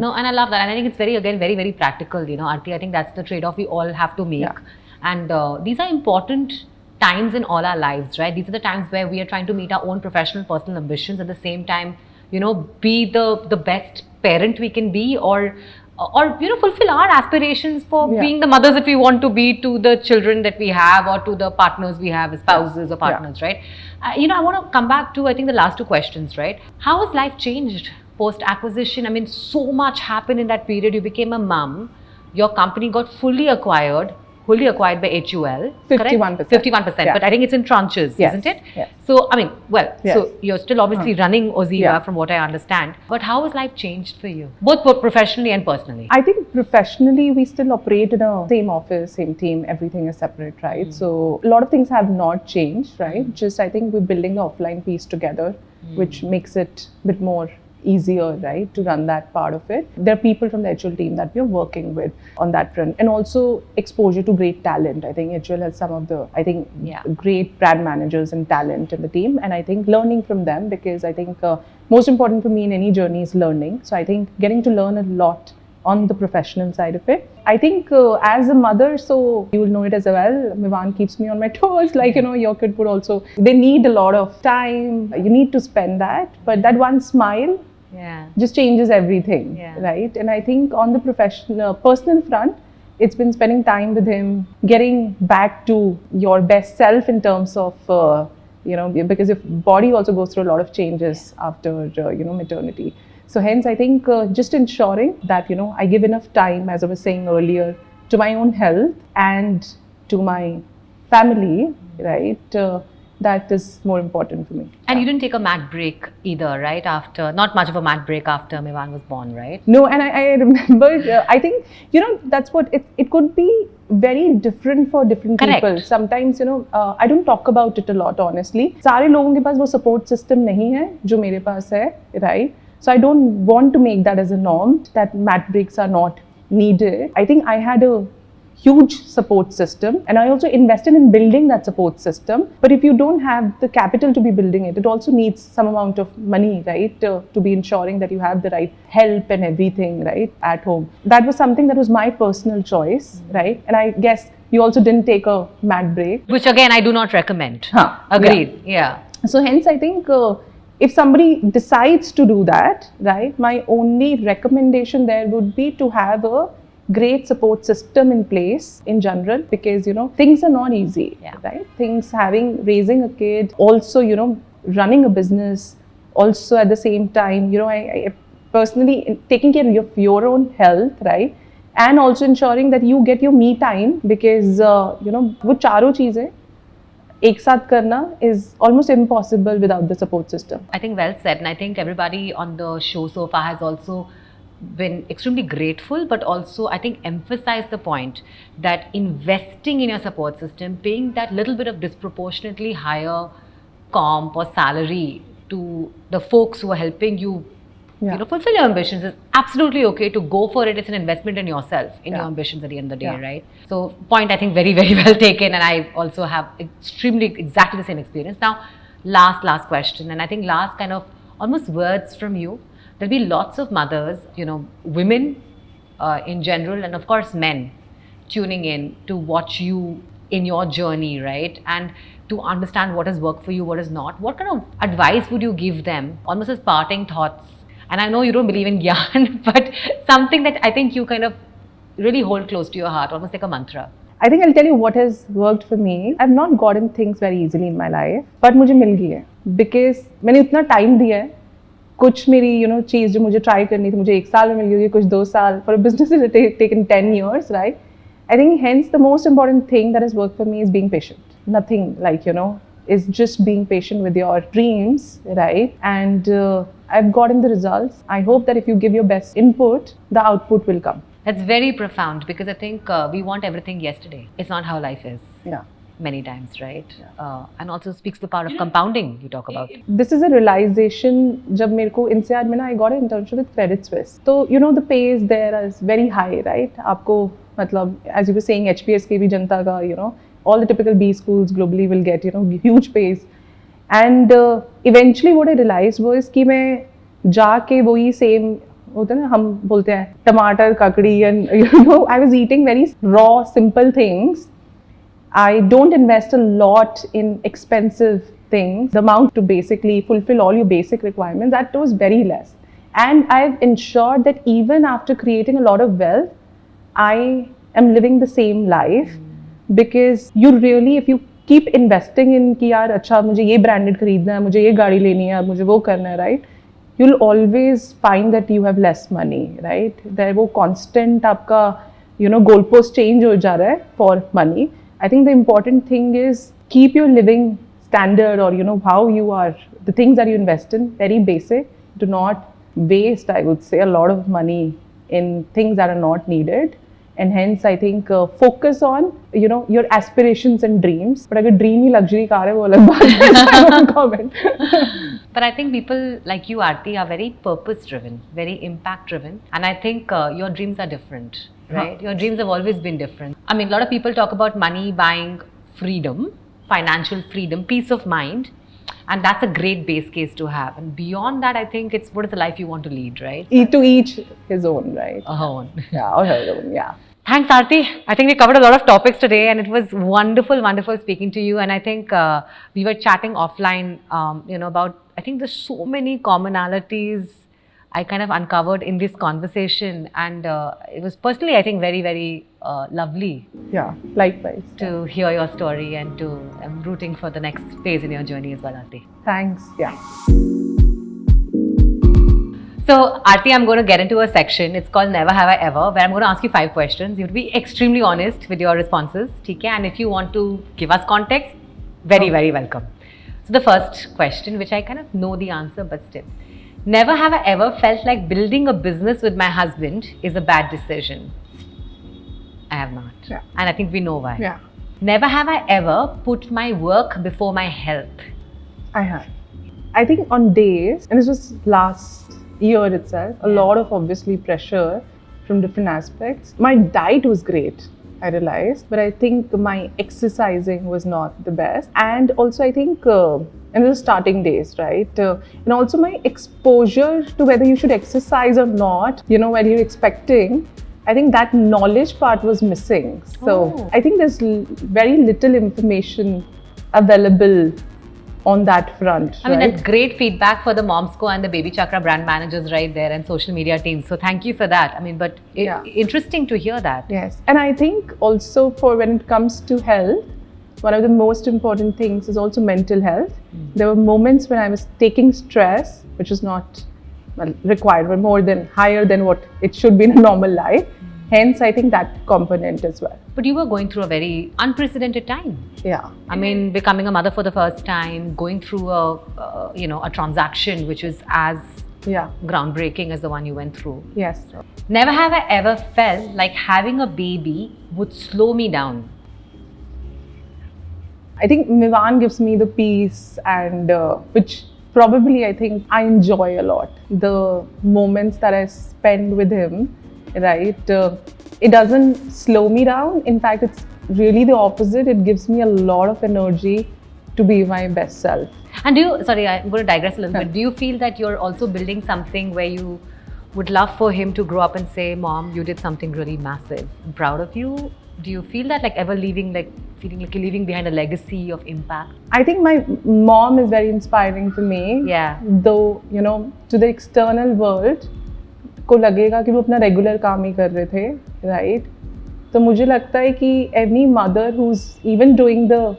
No, and I love that. And I think it's very, very practical, Aarti. I think that's the trade-off we all have to make. Yeah. And these are important times in all our lives, right? These are the times where we are trying to meet our own professional, personal ambitions, at the same time, be the best parent we can be, or fulfill our aspirations for being the mothers that we want to be to the children that we have, or to the partners we have, spouses or partners, right? I want to come back to, I think, the last 2 questions, right? How has life changed post-acquisition? I mean, so much happened in that period. You became a mom, your company got fully acquired. wholly acquired by HUL. 51%. 51%. Yeah. But I think it's in tranches, Yes. isn't it? Yes. So, I mean, well, Yes. so you're still obviously running OZiva Yeah. from what I understand. But how has life changed for you? Both professionally and personally. I think professionally, we still operate in a same office, same team, everything is separate, right? So a lot of things have not changed, right? Just I think we're building the offline piece together, which makes it a bit more easier, right, to run that part of it. There are people from the HUL team that we're working with on that front, and also exposure to great talent. I think HUL has some of the, great brand managers and talent in the team, and I think learning from them, because I think most important for me in any journey is learning. So I think getting to learn a lot on the professional side of it. I think as a mother, so you will know it as well, Mivan keeps me on my toes, like, your kid would also, they need a lot of time, you need to spend that, but that one smile just changes everything, right? And I think on the personal front, it's been spending time with him, getting back to your best self in terms of, because your body also goes through a lot of changes after, maternity. So hence, I think just ensuring that, I give enough time, as I was saying earlier, to my own health and to my family, right? That is more important for me. And you didn't take a mat break either, right? Not much of a mat break after Mivan was born, right? No, and I remember, I think, that's what, it could be very different for different people. Sometimes, I don't talk about it a lot, honestly. सारे लोगों के पास वो support system नहीं है, जो मेरे पास है, right? So I don't want to make that as a norm, that mat breaks are not needed. I think I had a huge support system, and I also invested in building that support system. But if you don't have the capital to be building it, it also needs some amount of money, right, to be ensuring that you have the right help and everything, right, at home. That was something that was my personal choice, right? And I guess you also didn't take a mat break, which again I do not recommend. Agreed. Yeah. So hence I think if somebody decides to do that, right, my only recommendation there would be to have a great support system in place in general, because things are not easy, right? Raising a kid, also running a business, also at the same time, I personally taking care of your own health, right, and also ensuring that you get your me time, because वो चारों चीजें एक साथ करना is almost impossible without the support system. I think well said, and I think everybody on the show so far has also been extremely grateful, but also I think emphasized the point that investing in your support system, paying that little bit of disproportionately higher comp or salary to the folks who are helping you, fulfill your ambitions, is absolutely okay to go for it. It's an investment in yourself, in your ambitions at the end of the day, right? So point, I think very, very well taken, and I also have exactly the same experience. Now, last question, and I think last kind of almost words from you. There'll be lots of mothers, women in general, and of course men tuning in to watch you in your journey, right? And to understand what has worked for you, what has not. What kind of advice would you give them, almost as parting thoughts? And I know you don't believe in gyan, but something that I think you kind of really hold close to your heart, almost like a mantra. I think I'll tell you what has worked for me. I've not gotten things very easily in my life, but मुझे मिल गई है, because मैंने इतना time दिया है. कुछ मेरी चीज़ जो मुझे ट्राई करनी थी, मुझे 1 साल में मिल गई, कुछ 2 साल. For a business it has taken 10 years, right? I think hence the most important thing that has worked for me is being patient. Nothing like, is just being patient with your dreams, right? And I've gotten the results. I hope that if you give your best input, the output will come. That's very profound, because I think we want everything yesterday. It's not how life is. Yeah. Many times, right? And also speaks the power of compounding you talk about. This is a realization जब मेरे को INSEAD में I got an internship with Credit Suisse. So the pay is there is very high, right? आपको मतलब as you were saying HPS के भी जनता का all the typical B schools globally will get huge pays. And eventually what I realized was कि मैं जाके वही same होता है ना, हम बोलते हैं टमाटर ककड़ी, and I was eating very raw simple things. I don't invest a lot in expensive things. The amount to basically fulfill all your basic requirements, that was very less. And I've ensured that even after creating a lot of wealth, I am living the same life, because you really, if you keep investing in कि यार अच्छा मुझे ये branded खरीदना है, मुझे ये गाड़ी लेनी है, मुझे वो करना है, right? You'll always find that you have less money, right? There वो constant आपका goalpost change ho ja raha hai for money. I think the important thing is keep your living standard or how you are, the things that you invest in, very basic. Do not waste, I would say, a lot of money in things that are not needed. And hence, I think focus on your aspirations and dreams. But अगर dream ही luxury car है वो अलग बात है. I won't comment. But I think people like you, Aarti, are very purpose-driven, very impact-driven, and I think your dreams are different, right? Your dreams have always been different. I mean, a lot of people talk about money buying freedom, financial freedom, peace of mind, and that's a great base case to have. And beyond that, I think it's what is the life you want to lead, right? To each his own, right? Own. Yeah, or her own, yeah. Thanks, Aarti. I think we covered a lot of topics today, and it was wonderful, wonderful speaking to you. And I think we were chatting offline, about, I think there's so many commonalities I kind of uncovered in this conversation. And it was personally, I think, very, very lovely. Yeah, likewise. To hear your story and I'm rooting for the next phase in your journey as well, Aarti. Thanks, yeah. So, Aarti, I'm going to get into a section. It's called Never Have I Ever, where I'm going to ask you 5 questions. You have to be extremely honest with your responses. Okay? And if you want to give us context, very, very welcome. So, the first question, which I kind of know the answer, but still. Never have I ever felt like building a business with my husband is a bad decision. I have not. Yeah. And I think we know why. Yeah. Never have I ever put my work before my health. I have. I think on days, and this was last year itself, a lot of obviously pressure from different aspects. My diet was great, I realized, but I think my exercising was not the best. And also I think, in the starting days, right? And also my exposure to whether you should exercise or not, when you're expecting, I think that knowledge part was missing. So I think there's very little information available on that front. I mean, that's great feedback for the Momsco and the BabyChakra brand managers right there and social media teams. So thank you for that. I mean, but interesting to hear that. Yes. And I think also for when it comes to health, one of the most important things is also mental health. There were moments when I was taking stress, which is not required, but higher than what it should be in a normal life. Hence, I think that component as well. But you were going through a very unprecedented time. Yeah. I mean, becoming a mother for the first time, going through a transaction which is as groundbreaking as the one you went through. Yes. Never have I ever felt like having a baby would slow me down. I think Mivan gives me the peace and which probably I think I enjoy a lot. The moments that I spend with him, right? It doesn't slow me down. In fact, it's really the opposite. It gives me a lot of energy to be my best self. And I'm going to digress a little bit. Do you feel that you're also building something where you would love for him to grow up and say, Mom, you did something really massive. I'm proud of you. Do you feel that feeling like you're leaving behind a legacy of impact? I think my mom is very inspiring for me. Yeah. Though, to the external world, को लगेगा कि वो अपना regular काम ही कर रहे थे, right? तो मुझे लगता है कि any mother who's even doing the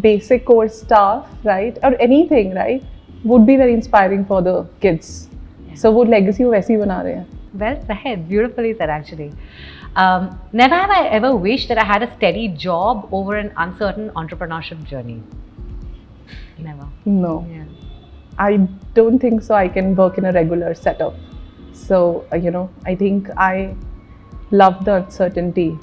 basic core stuff, right, or anything, right, would be very inspiring for the kids. Yeah. So वो legacy वो वैसे ही बना रहे हैं. Well said, beautifully said actually. Never have I ever wished that I had a steady job over an uncertain entrepreneurship journey. Never. No. Yeah. I don't think so. I can work in a regular setup. So, I think I love the uncertainty.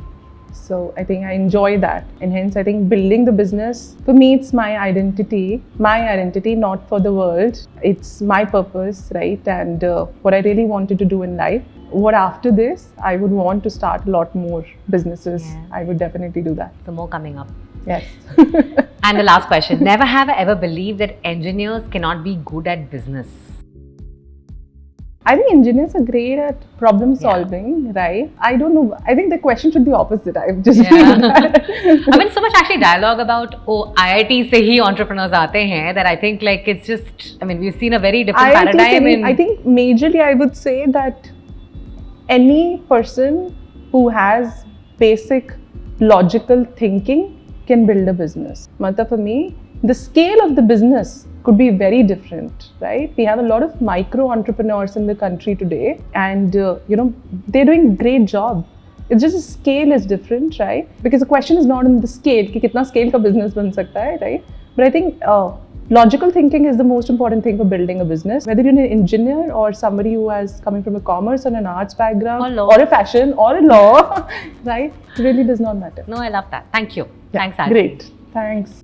So, I think I enjoy that. And hence, I think building the business, for me, it's my identity, not for the world. It's my purpose, right? And what I really wanted to do in life. What after this, I would want to start a lot more businesses. Yeah. I would definitely do that. So, more coming up. Yes. And the last question. Never have I ever believed that engineers cannot be good at business. I think engineers are great at problem solving, right? I don't know. I think the question should be opposite. I've just I mean, so much actually dialogue about IIT se hi entrepreneurs aate hain that I think it's just, I mean, we've seen a very different paradigm. I think majorly I would say that any person who has basic logical thinking can build a business. Matlab for me, the scale of the business could be very different, right? We have a lot of micro entrepreneurs in the country today and, they're doing a great job. It's just the scale is different, right? Because the question is not in the scale, कि कितना scale का business बन सकता है, right? But I think logical thinking is the most important thing for building a business. Whether you're an engineer or somebody who is coming from a commerce or an arts background or a fashion or a law, right? It really does not matter. No, I love that. Thank you. Yeah, Thanks, Aarti. Great. Thanks.